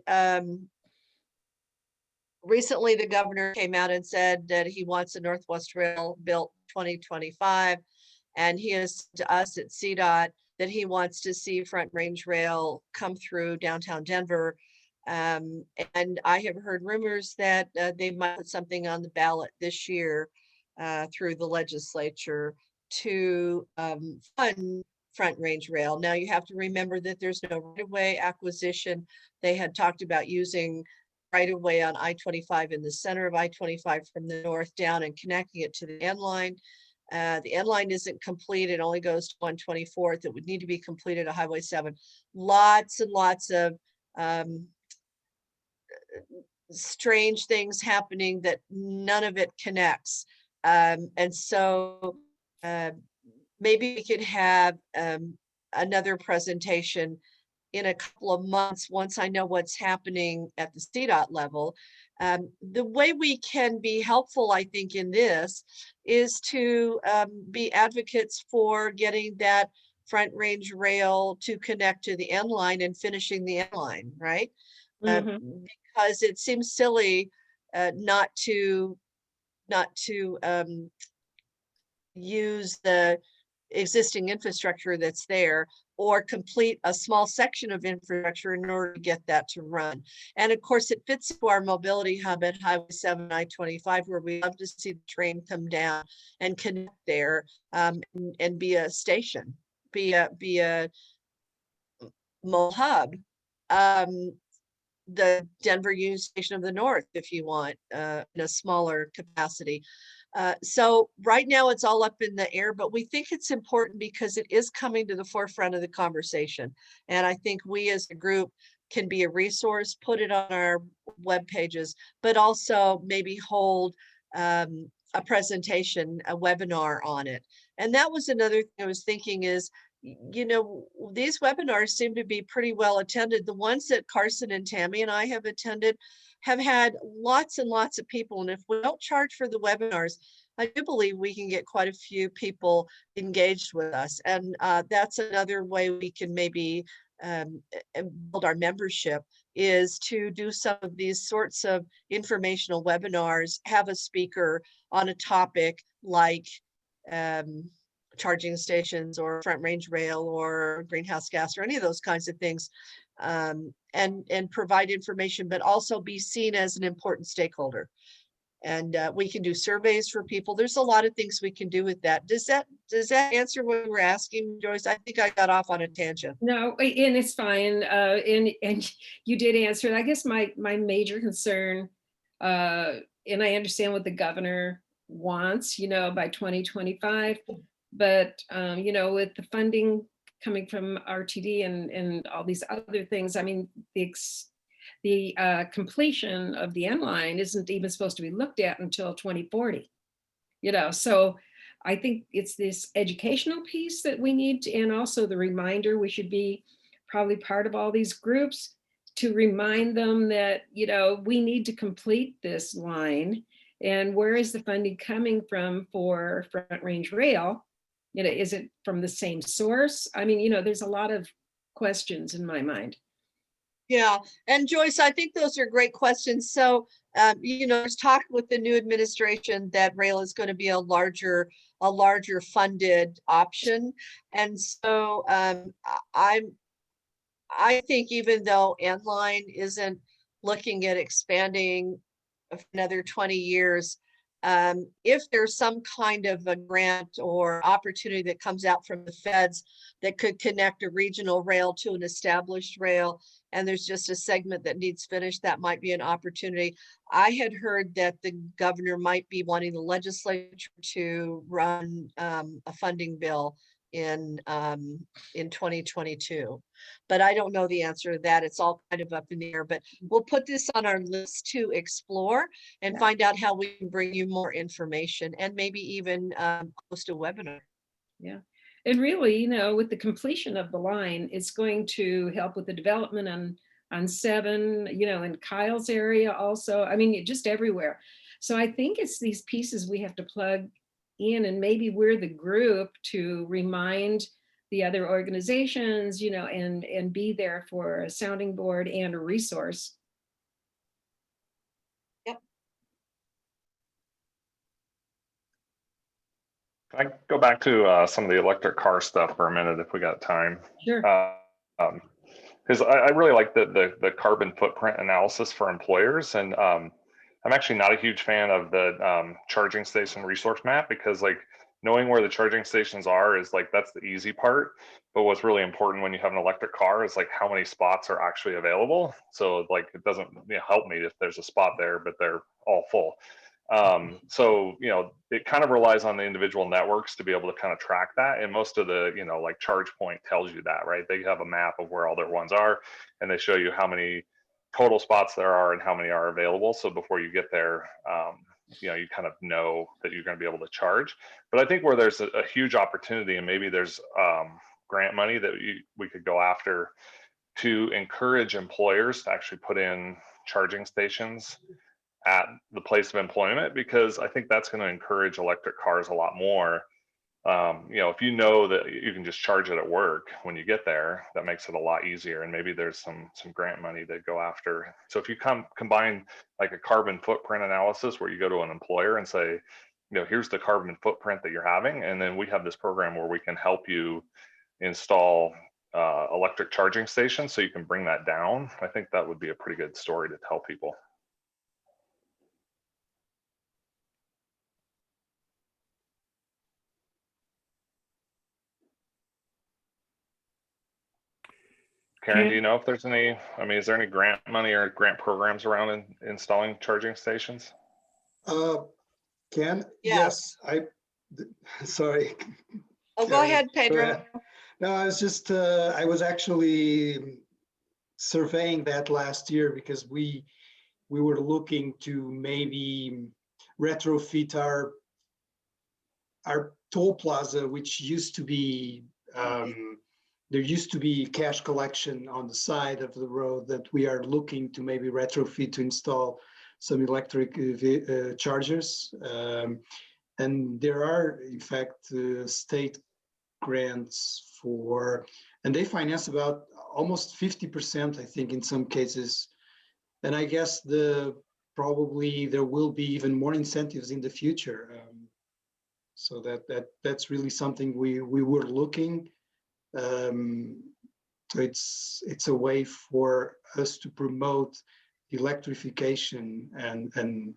recently the governor came out and said that he wants a Northwest Rail built 2025. And he has to us at CDOT that he wants to see Front Range Rail come through downtown Denver. And I have heard rumors that they might put something on the ballot this year through the legislature to fund Front Range Rail. Now you have to remember that there's no right-of-way acquisition. They had talked about using right-of-way on I-25 in the center of I-25 from the north down and connecting it to the N line. The N line isn't complete. It only goes to 124th. It would need to be completed at Highway 7. Lots and lots of strange things happening that none of it connects. And so maybe we could have another presentation in a couple of months once I know what's happening at the CDOT level. The way we can be helpful, I think, in this is to be advocates for getting that Front Range Rail to connect to the N line and finishing the N line, right? Because it seems silly not to use the existing infrastructure that's there, or complete a small section of infrastructure in order to get that to run. And of course, it fits into our mobility hub at Highway 7 I-25, where we love to see the train come down and connect there, and be a station, be a mobile hub. The Denver Union Station of the North, if you want, in a smaller capacity. So right now it's all up in the air, but we think it's important because it is coming to the forefront of the conversation. And I think we as a group can be a resource, put it on our web pages, but also maybe hold a presentation, a webinar on it. And that was another thing I was thinking is, you know, these webinars seem to be pretty well attended. The ones that Carson and Tammy and I have attended have had lots and lots of people. And if we don't charge for the webinars, I do believe we can get quite a few people engaged with us. And that's another way we can maybe build our membership, is to do some of these sorts of informational webinars, have a speaker on a topic like charging stations or Front Range Rail or greenhouse gas or any of those kinds of things, and provide information, but also be seen as an important stakeholder. And we can do surveys for people. There's a lot of things we can do with that. Does that answer what you were asking, Joyce? I think I got off on a tangent. No, and it's fine. And you did answer it. I guess my major concern, and I understand what the governor wants, by 2025, but with the funding coming from RTD and all these other things, I mean, the completion of the end line isn't even supposed to be looked at until 2040. So I think it's this educational piece that we need to, and also the reminder, we should be probably part of all these groups to remind them that, we need to complete this line. And where is the funding coming from for Front Range Rail? Is it from the same source? I mean, there's a lot of questions in my mind. Yeah, and Joyce, I think those are great questions. So, there's talk with the new administration that rail is going to be a larger funded option. And so I think even though Endline isn't looking at expanding for another 20 years, if there's some kind of a grant or opportunity that comes out from the feds that could connect a regional rail to an established rail, and there's just a segment that needs finished, that might be an opportunity. I had heard that the governor might be wanting the legislature to run a funding bill in 2022, but I don't know the answer to that. It's all kind of up in the air, but we'll put this on our list to explore and find out how we can bring you more information and maybe even host a webinar. Yeah. And really, with the completion of the line, it's going to help with the development on 7, in Kyle's area also. I mean, just everywhere. So I think it's these pieces we have to plug in, and maybe we're the group to remind the other organizations, and be there for a sounding board and a resource. Can I go back to some of the electric car stuff for a minute if we got time? Sure. Because I really like the carbon footprint analysis for employers, and I'm actually not a huge fan of the charging station resource map, because knowing where the charging stations are is that's the easy part. But what's really important when you have an electric car is how many spots are actually available. So it doesn't help me if there's a spot there, but they're all full. So it kind of relies on the individual networks to be able to kind of track that, and most of the ChargePoint tells you that, right? They have a map of where all their ones are, and they show you how many total spots there are and how many are available. So before you get there, you kind of know that you're going to be able to charge. But I think where there's a huge opportunity, and maybe there's grant money that we could go after to encourage employers to actually put in charging stations at the place of employment, because I think that's going to encourage electric cars a lot more. If you know that you can just charge it at work when you get there, that makes it a lot easier. And maybe there's some grant money to go after. So if you combine a carbon footprint analysis where you go to an employer and say, here's the carbon footprint that you're having, and then we have this program where we can help you install electric charging stations so you can bring that down. I think that would be a pretty good story to tell people. Karen, do you know if there's any, is there any grant money or grant programs around installing charging stations? Ken? Yes. Sorry. Oh, go ahead, Pedro. Go ahead. No, I was just, I was actually surveying that last year, because we were looking to maybe retrofit our toll plaza, which used to be, there used to be cash collection on the side of the road that we are looking to maybe retrofit to install some electric chargers. And there are, in fact, state grants for, and they finance about almost 50%, I think, in some cases. And I guess probably there will be even more incentives in the future. So that's really something we were looking. So it's a way for us to promote electrification and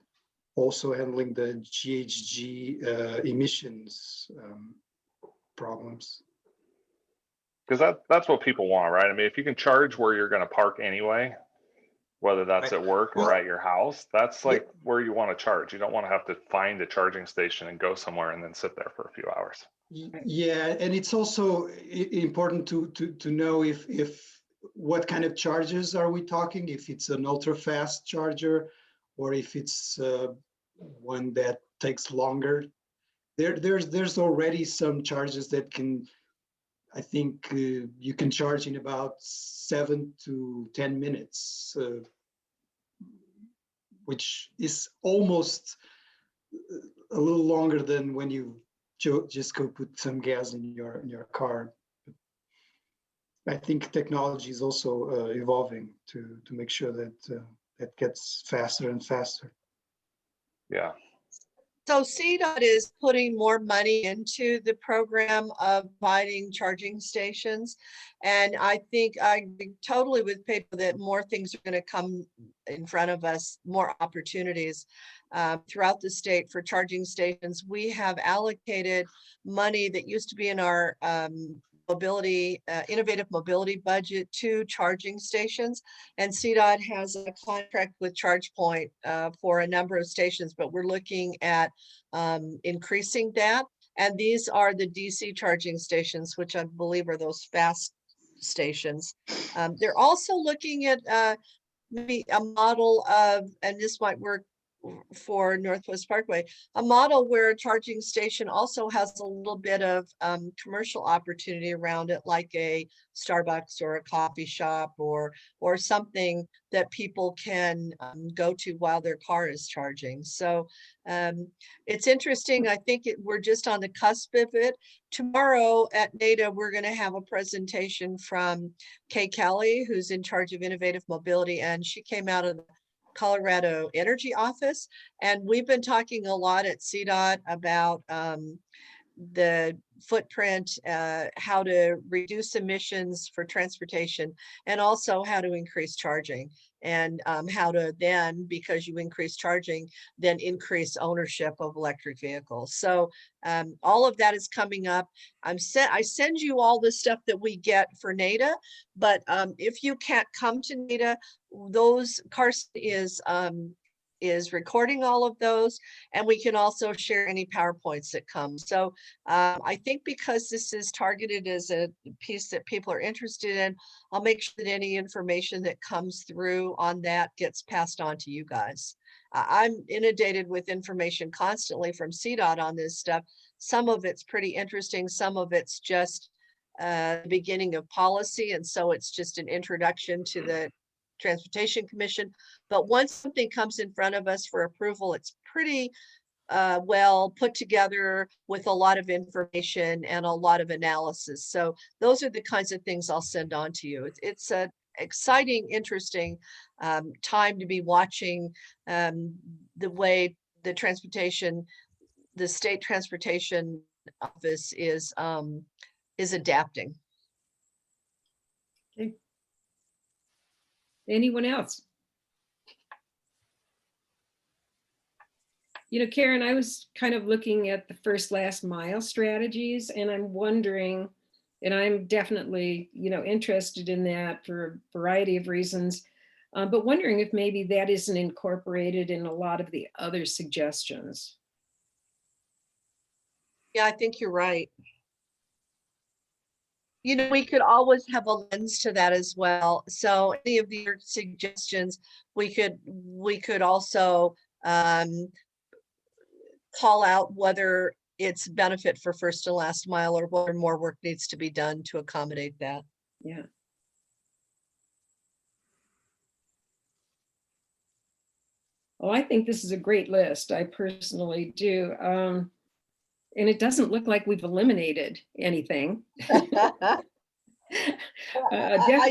also handling the GHG emissions problems. Because that's what people want, right? I mean, if you can charge where you're going to park anyway, whether that's at work or at your house, that's like where you want to charge. You don't want to have to find a charging station and go somewhere and then sit there for a few hours. Yeah, and it's also important to know if what kind of charges are we talking, if it's an ultra fast charger or if it's one that takes longer. There's already some charges that can, I think you can charge in about 7 to 10 minutes, which is almost a little longer than when you just go put some gas in your car. I think technology is also evolving to make sure that that gets faster and faster. Yeah. So CDOT is putting more money into the program of providing charging stations. And I think I agree totally with Pedro that more things are going to come in front of us, more opportunities throughout the state for charging stations. We have allocated money that used to be in our mobility, innovative mobility budget to charging stations. And CDOT has a contract with ChargePoint for a number of stations, but we're looking at increasing that. And these are the DC charging stations, which I believe are those fast stations. They're also looking at maybe a model of, and this might work for Northwest Parkway, a model where a charging station also has a little bit of commercial opportunity around it, like a Starbucks or a coffee shop or something that people can go to while their car is charging. So it's interesting. I think we're just on the cusp of it. Tomorrow at NADA, we're going to have a presentation from Kay Kelly, who's in charge of innovative mobility, and she came out of the Colorado Energy Office. And we've been talking a lot at CDOT about the footprint, how to reduce emissions for transportation, and also how to increase charging, and how to then, because you increase charging, then increase ownership of electric vehicles. So all of that is coming up. I send you all the stuff that we get for NADA, but if you can't come to NADA, Carson is recording all of those, and we can also share any PowerPoints that come. So I think because this is targeted as a piece that people are interested in, I'll make sure that any information that comes through on that gets passed on to you guys. I'm inundated with information constantly from CDOT on this stuff. Some of it's pretty interesting. Some of it's just the beginning of policy. And so it's just an introduction to the Transportation Commission. But once something comes in front of us for approval, it's pretty well put together with a lot of information and a lot of analysis. So those are the kinds of things I'll send on to you. It's an exciting, interesting time to be watching the way the state transportation office is adapting. Okay. Anyone else? You know, Karen, I was kind of looking at the first last mile strategies, and I'm wondering, and I'm definitely, interested in that for a variety of reasons, but wondering if maybe that isn't incorporated in a lot of the other suggestions. Yeah, I think you're right. We could always have a lens to that as well. So any of your suggestions, we could also call out whether it's benefit for first and last mile or whether more work needs to be done to accommodate that. Yeah. Oh, I think this is a great list. I personally do. And it doesn't look like we've eliminated anything. I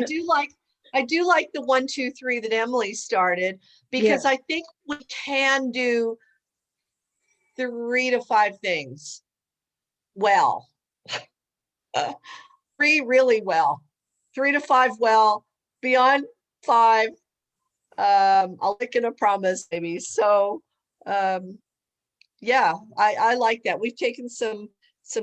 do like the 1, 2, 3 that Emily started, because I think we can do 3 to 5 things well. 3 really well. 3 to 5, well, beyond 5, I'll make it a promise maybe. So, yeah, I like that. We've taken some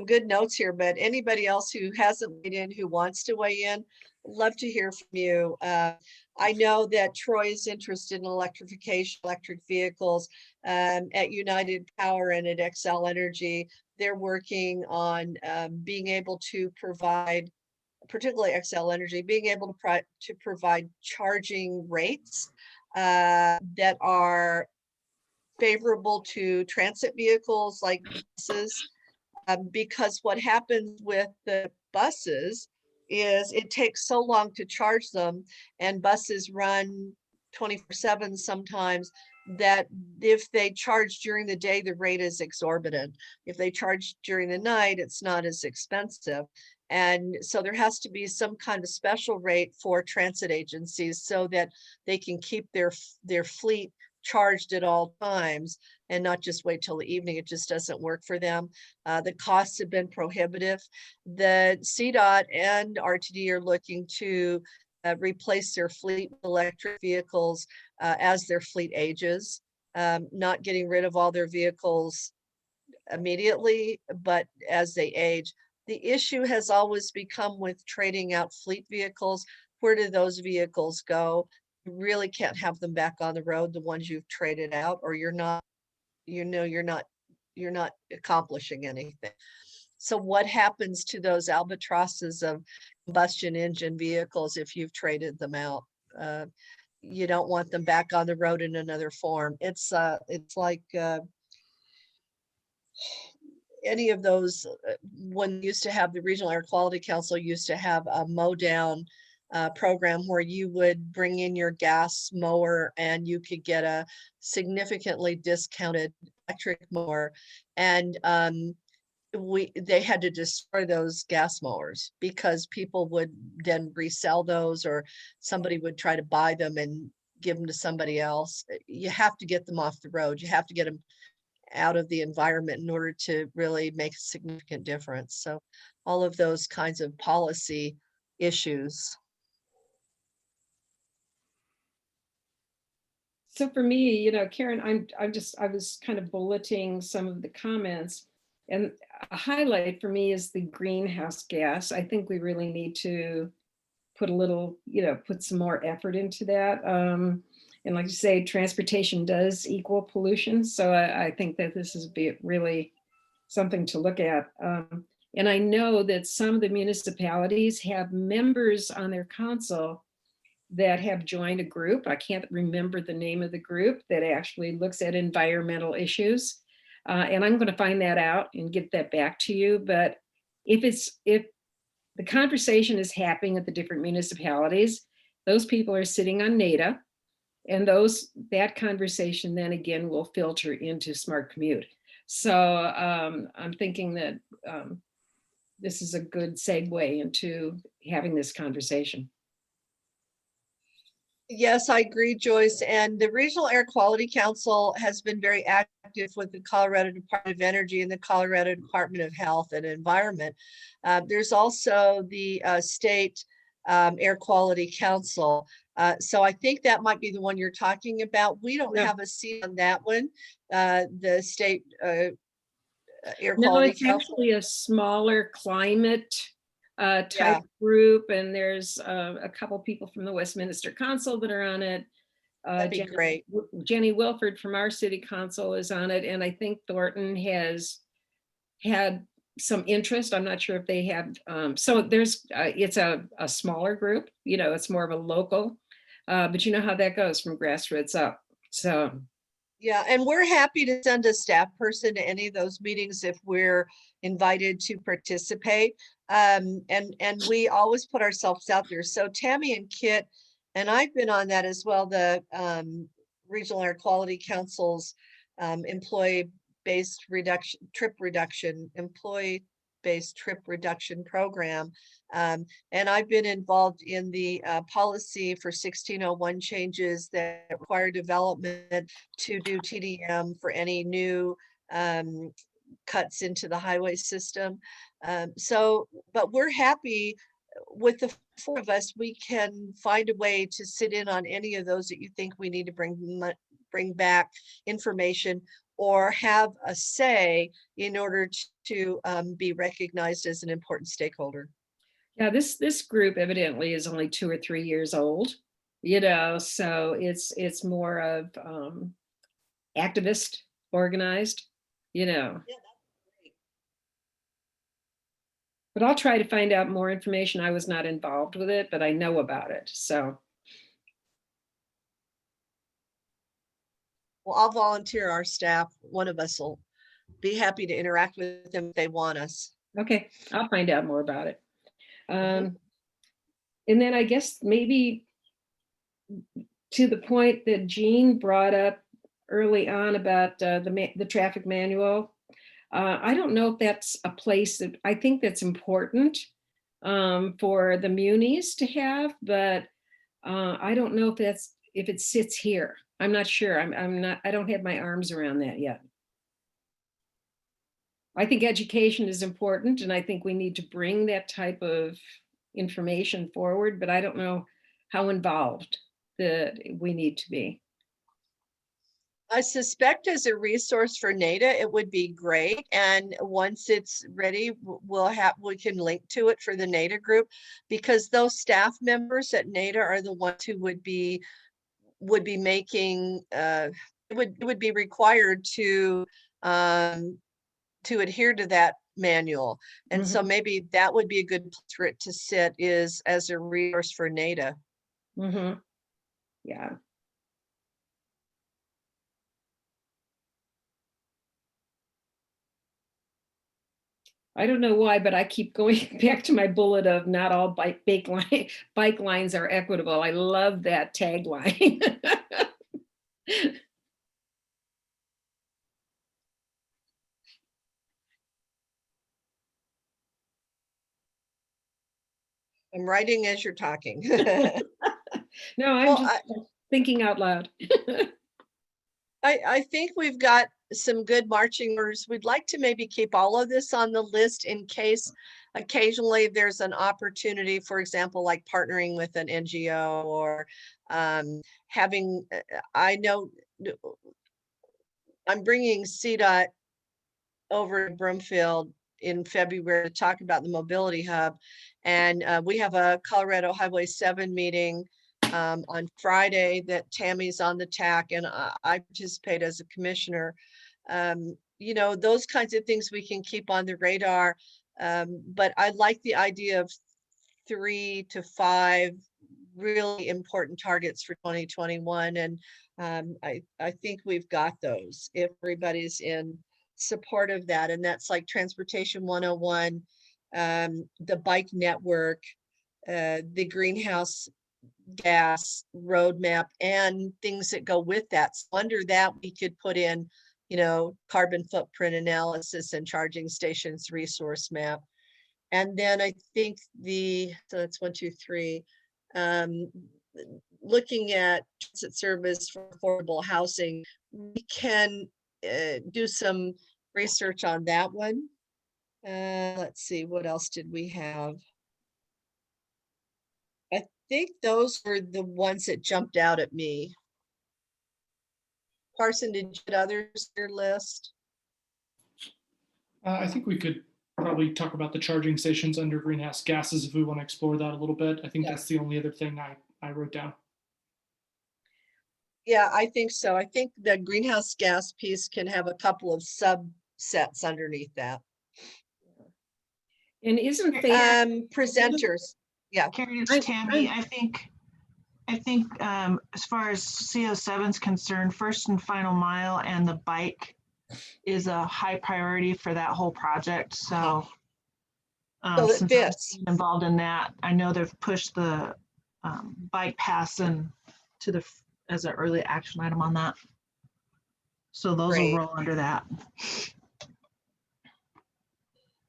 good notes here, but anybody else who hasn't weighed in, who wants to weigh in, love to hear from you. I know that Troy is interested in electrification, electric vehicles, at United Power and at Xcel Energy. They're working on being able to provide, particularly Xcel Energy, being able to provide charging rates that are favorable to transit vehicles like buses, because what happens with the buses is it takes so long to charge them, and buses run 24/7 sometimes, that if they charge during the day, the rate is exorbitant. If they charge during the night, it's not as expensive. And so there has to be some kind of special rate for transit agencies so that they can keep their fleet charged at all times and not just wait till the evening. It just doesn't work for them. The costs have been prohibitive. The CDOT and RTD are looking to replace their fleet with electric vehicles as their fleet ages, not getting rid of all their vehicles immediately, but as they age. The issue has always become with trading out fleet vehicles. Where do those vehicles go? You really can't have them back on the road, the ones you've traded out, or you're not accomplishing anything. So what happens to those albatrosses of combustion engine vehicles if you've traded them out? You don't want them back on the road in another form. It's like any of those, when used to have the Regional Air Quality Council used to have a mow down program where you would bring in your gas mower and you could get a significantly discounted electric mower. And they had to destroy those gas mowers because people would then resell those, or somebody would try to buy them and give them to somebody else. You have to get them off the road. You have to get them out of the environment in order to really make a significant difference. So all of those kinds of policy issues. So for me, Karen, I was kind of bulleting some of the comments, and a highlight for me is the greenhouse gas. I think we really need to put put some more effort into that. And like you say, transportation does equal pollution. So I think that this is really something to look at. And I know that some of the municipalities have members on their council that have joined a group. I can't remember the name of the group that actually looks at environmental issues. And I'm going to find that out and get that back to you. But if the conversation is happening at the different municipalities, those people are sitting on NADA, and that conversation then again will filter into Smart Commute. So I'm thinking that this is a good segue into having this conversation. Yes, I agree, Joyce. And the Regional Air Quality Council has been very active with the Colorado Department of Energy and the Colorado Department of Health and Environment. There's also the State Air Quality Council. So I think that might be the one you're talking about. We don't have a seat on that one. The State Air Quality it's Council. Actually a smaller climate type group, and there's a couple people from the Westminster Council that are on it. That'd be great. Jenny Wilford from our city council is on it, and I think Thornton has had some interest. I'm not sure if they have. So there's it's a smaller group. It's more of a local, but you know how that goes from grassroots up. So. Yeah, and we're happy to send a staff person to any of those meetings if we're invited to participate. And we always put ourselves out there. So Tammy and Kit, and I've been on that as well, the Regional Air Quality Council's employee-based trip reduction program. And I've been involved in the policy for 1601 changes that require development to do TDM for any new cuts into the highway system. But we're happy with the four of us, we can find a way to sit in on any of those that you think we need to bring back information or have a say in order to be recognized as an important stakeholder. Yeah, this group evidently is only 2 or 3 years old, so it's more of activist organized, Yeah, that's great. But I'll try to find out more information. I was not involved with it, but I know about it. So, Well, I'll volunteer our staff. One of us will be happy to interact with them if they want us. okay, I'll find out more about it. Mhm. And then I guess maybe to the point that Jean brought up early on about the traffic manual. I don't know if that's a place that I think that's important for the munis to have, but I don't know if it sits here. I'm not sure. I don't have my arms around that yet. I think education is important, and I think we need to bring that type of information forward, but I don't know how involved that we need to be. I suspect as a resource for NADA, it would be great. And once it's ready, we can link to it for the NADA group, because those staff members at NADA are the ones who would be making, would be required to adhere to that manual. And so maybe that would be a good place for it to sit, is as a resource for NADA. Yeah. I don't know why, but I keep going back to my bullet of not all bike lines are equitable. I love that tagline. I'm writing as you're talking. No, I'm just thinking out loud. I think we've got some good marching orders. We'd like to maybe keep all of this on the list in case occasionally there's an opportunity, for example, like partnering with an NGO or having, I know I'm bringing CDOT over to Broomfield in February to talk about the mobility hub. And we have a Colorado Highway 7 meeting on Friday that Tammy's on the TAC, and I participate as a commissioner. Those kinds of things we can keep on the radar. But I like the idea of 3 to 5 really important targets for 2021. And I think we've got those if everybody's in support of that. And that's like Transportation 101, the bike network, the greenhouse gas roadmap, and things that go with that. So under that, we could put in, carbon footprint analysis and charging stations resource map. And then I think so that's 1, 2, 3. Looking at transit service for affordable housing, we can do some research on that one. Let's see, what else did we have? I think those were the ones that jumped out at me. Carson, did you get others on your list? I think we could probably talk about the charging stations under greenhouse gases if we want to explore that a little bit. I think that's the only other thing I wrote down. Yeah, I think so. I think the greenhouse gas piece can have a couple of subsets underneath that. And isn't there presenters? Yeah, Carrie, it's Tammy. I think as far as CO7 is concerned, first and final mile and the bike is a high priority for that whole project. So, since I'm involved in that, I know they've pushed the bike pass in to as an early action item on that. So those will roll under that.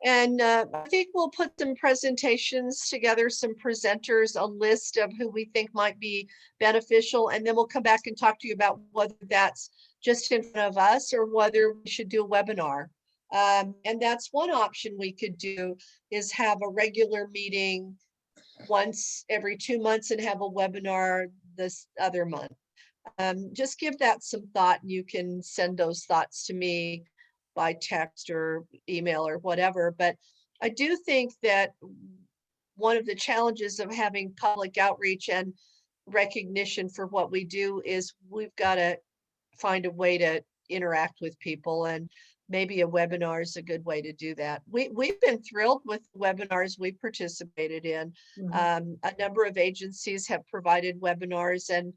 And I think we'll put some presentations together, some presenters, a list of who we think might be beneficial. And then we'll come back and talk to you about whether that's just in front of us or whether we should do a webinar. And that's one option we could do, is have a regular meeting once every 2 months and have a webinar this other month. Just give that some thought, and you can send those thoughts to me by text or email or whatever. But I do think that one of the challenges of having public outreach and recognition for what we do is we've got to find a way to interact with people, and maybe a webinar is a good way to do that. We've been thrilled with webinars we participated in. A number of agencies have provided webinars, and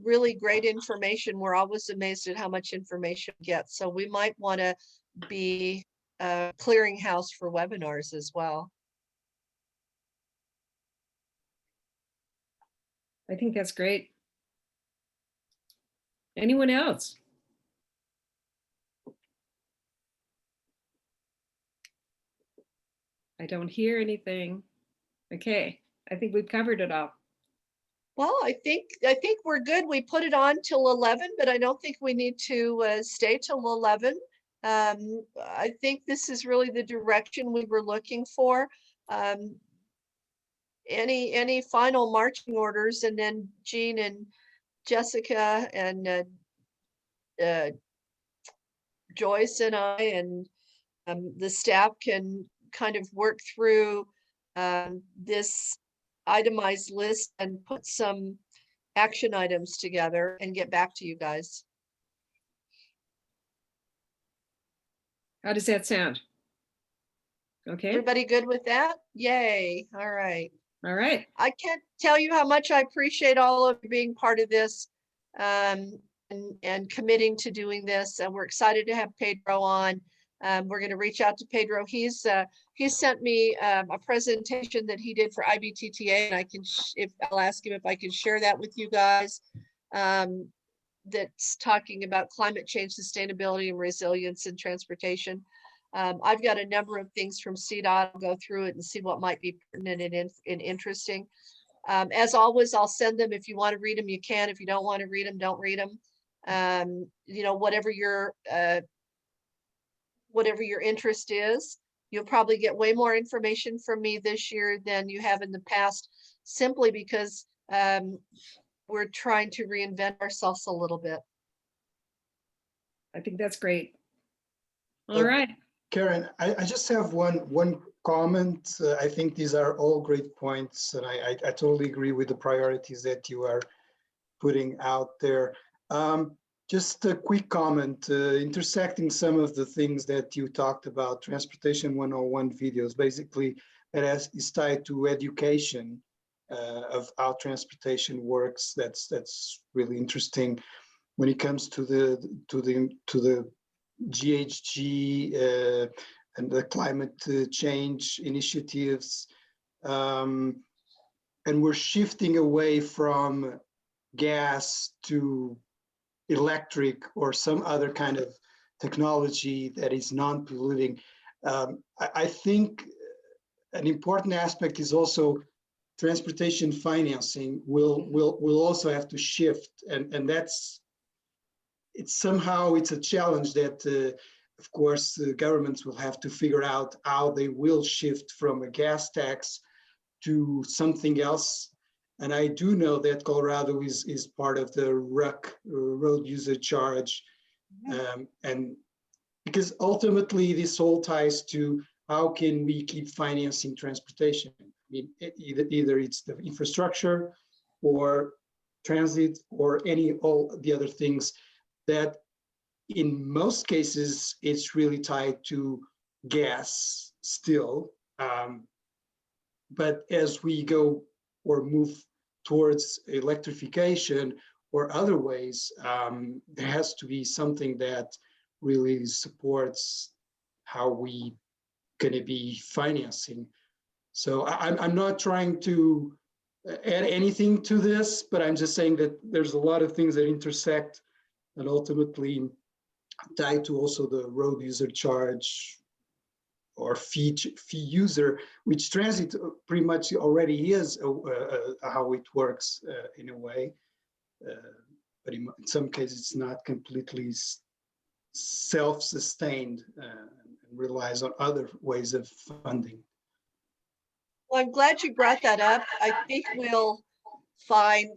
really great information. We're always amazed at how much information we get. So we might want to be a clearinghouse for webinars as well. I think that's great. Anyone else? I don't hear anything. Okay, I think we've covered it all. Well, I think we're good. We put it on till 11, but I don't think we need to stay till 11. I think this is really the direction we were looking for. Any final marching orders, and then Jean and Jessica and Joyce and I and the staff can kind of work through this itemized list and put some action items together and get back to you guys. How does that sound? Okay. Everybody good with that? Yay. All right. All right. I can't tell you how much I appreciate all of you being part of this and committing to doing this. And we're excited to have Pedro on. We're going to reach out to Pedro. He sent me a presentation that he did for IBTTA, and I can, I'll ask him if I can share that with you guys. That's talking about climate change, sustainability, and resilience in transportation. I've got a number of things from CDOT. I'll go through it and see what might be pertinent and interesting. As always, I'll send them. If you want to read them, you can. If you don't want to read them, don't read them. You know, whatever your interest is, you'll probably get way more information from me this year than you have in the past, simply because we're trying to reinvent ourselves a little bit. I think that's great. All right. Karen, I just have one comment. I think these are all great points, and I totally agree with the priorities that you are putting out there. Just a quick comment, intersecting some of the things that you talked about, Transportation 101 videos, basically it is tied to education of how transportation works. That's really interesting. When it comes to the GHG and the climate change initiatives, and we're shifting away from gas to electric or some other kind of technology that is non-polluting. I think an important aspect is also transportation financing will also have to shift, and that's it's a challenge that of course governments will have to figure out how they will shift from a gas tax to something else. And I do know that Colorado is part of the RUC, road user charge, and because ultimately this all ties to how can we keep financing transportation. I mean, either it's the infrastructure or transit or all the other things that in most cases it's really tied to gas still. But as we go or move towards electrification or other ways, there has to be something that really supports how we going to be financing. So I'm not trying to add anything to this, but I'm just saying that there's a lot of things that intersect and ultimately tied to also the road user charge or fee user, which transit pretty much already is how it works in a way. But in some cases, it's not completely self-sustained and relies on other ways of funding. Well, I'm glad you brought that up. I think we'll find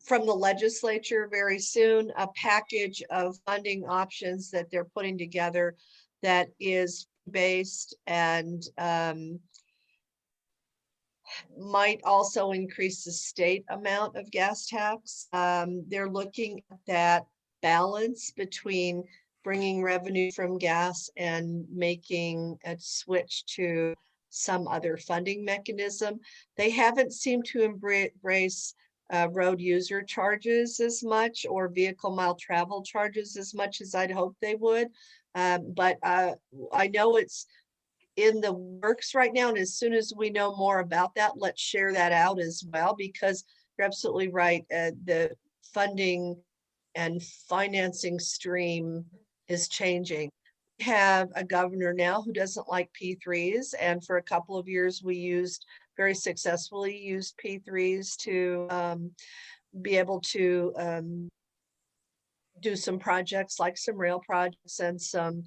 from the legislature very soon a package of funding options that they're putting together that is based and might also increase the state amount of gas tax. They're looking at that balance between bringing revenue from gas and making a switch to some other funding mechanism. They haven't seemed to embrace road user charges as much or vehicle mile travel charges as much as I'd hope they would. But I know it's in the works right now. And as soon as we know more about that, let's share that out as well, because you're absolutely right. The funding and financing stream is changing. We have a governor now who doesn't like P3s. And for a couple of years, we very successfully used P3s to be able to do some projects like some rail projects and some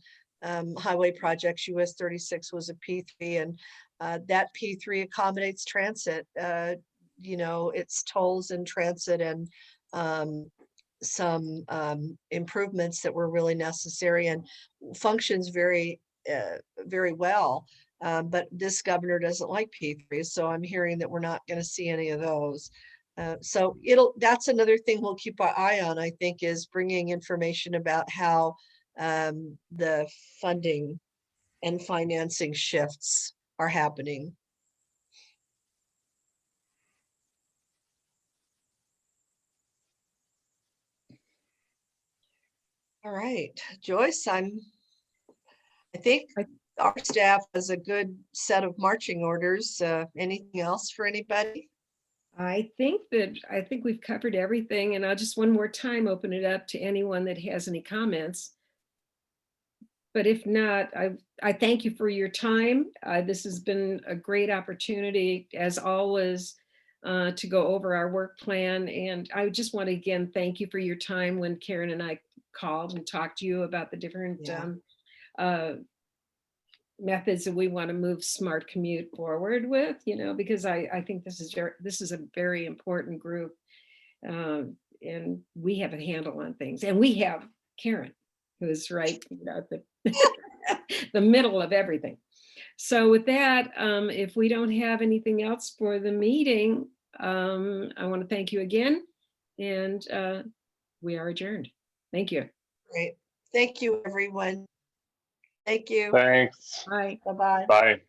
highway projects. US 36 was a P3, and that P3 accommodates transit, it's tolls and transit and some improvements that were really necessary and functions very, very well. But this governor doesn't like P3s, so I'm hearing that we're not going to see any of those. So that's another thing we'll keep our eye on, I think, is bringing information about how the funding and financing shifts are happening. All right, Joyce, I think our staff has a good set of marching orders. Anything else for anybody? I think we've covered everything, and I'll just one more time open it up to anyone that has any comments. But if not, I thank you for your time. This has been a great opportunity, as always, to go over our work plan. And I just want to again thank you for your time when Karen and I called and talked to you about the different methods that we want to move smart commute forward with, because I think this is a very important group, and we have a handle on things, and we have Karen, who is right at the middle of everything. So with that, if we don't have anything else for the meeting, I want to thank you again, and we are adjourned. Thank you. Great. Thank you, everyone. Thank you. Thanks. Bye. Bye-bye. Bye.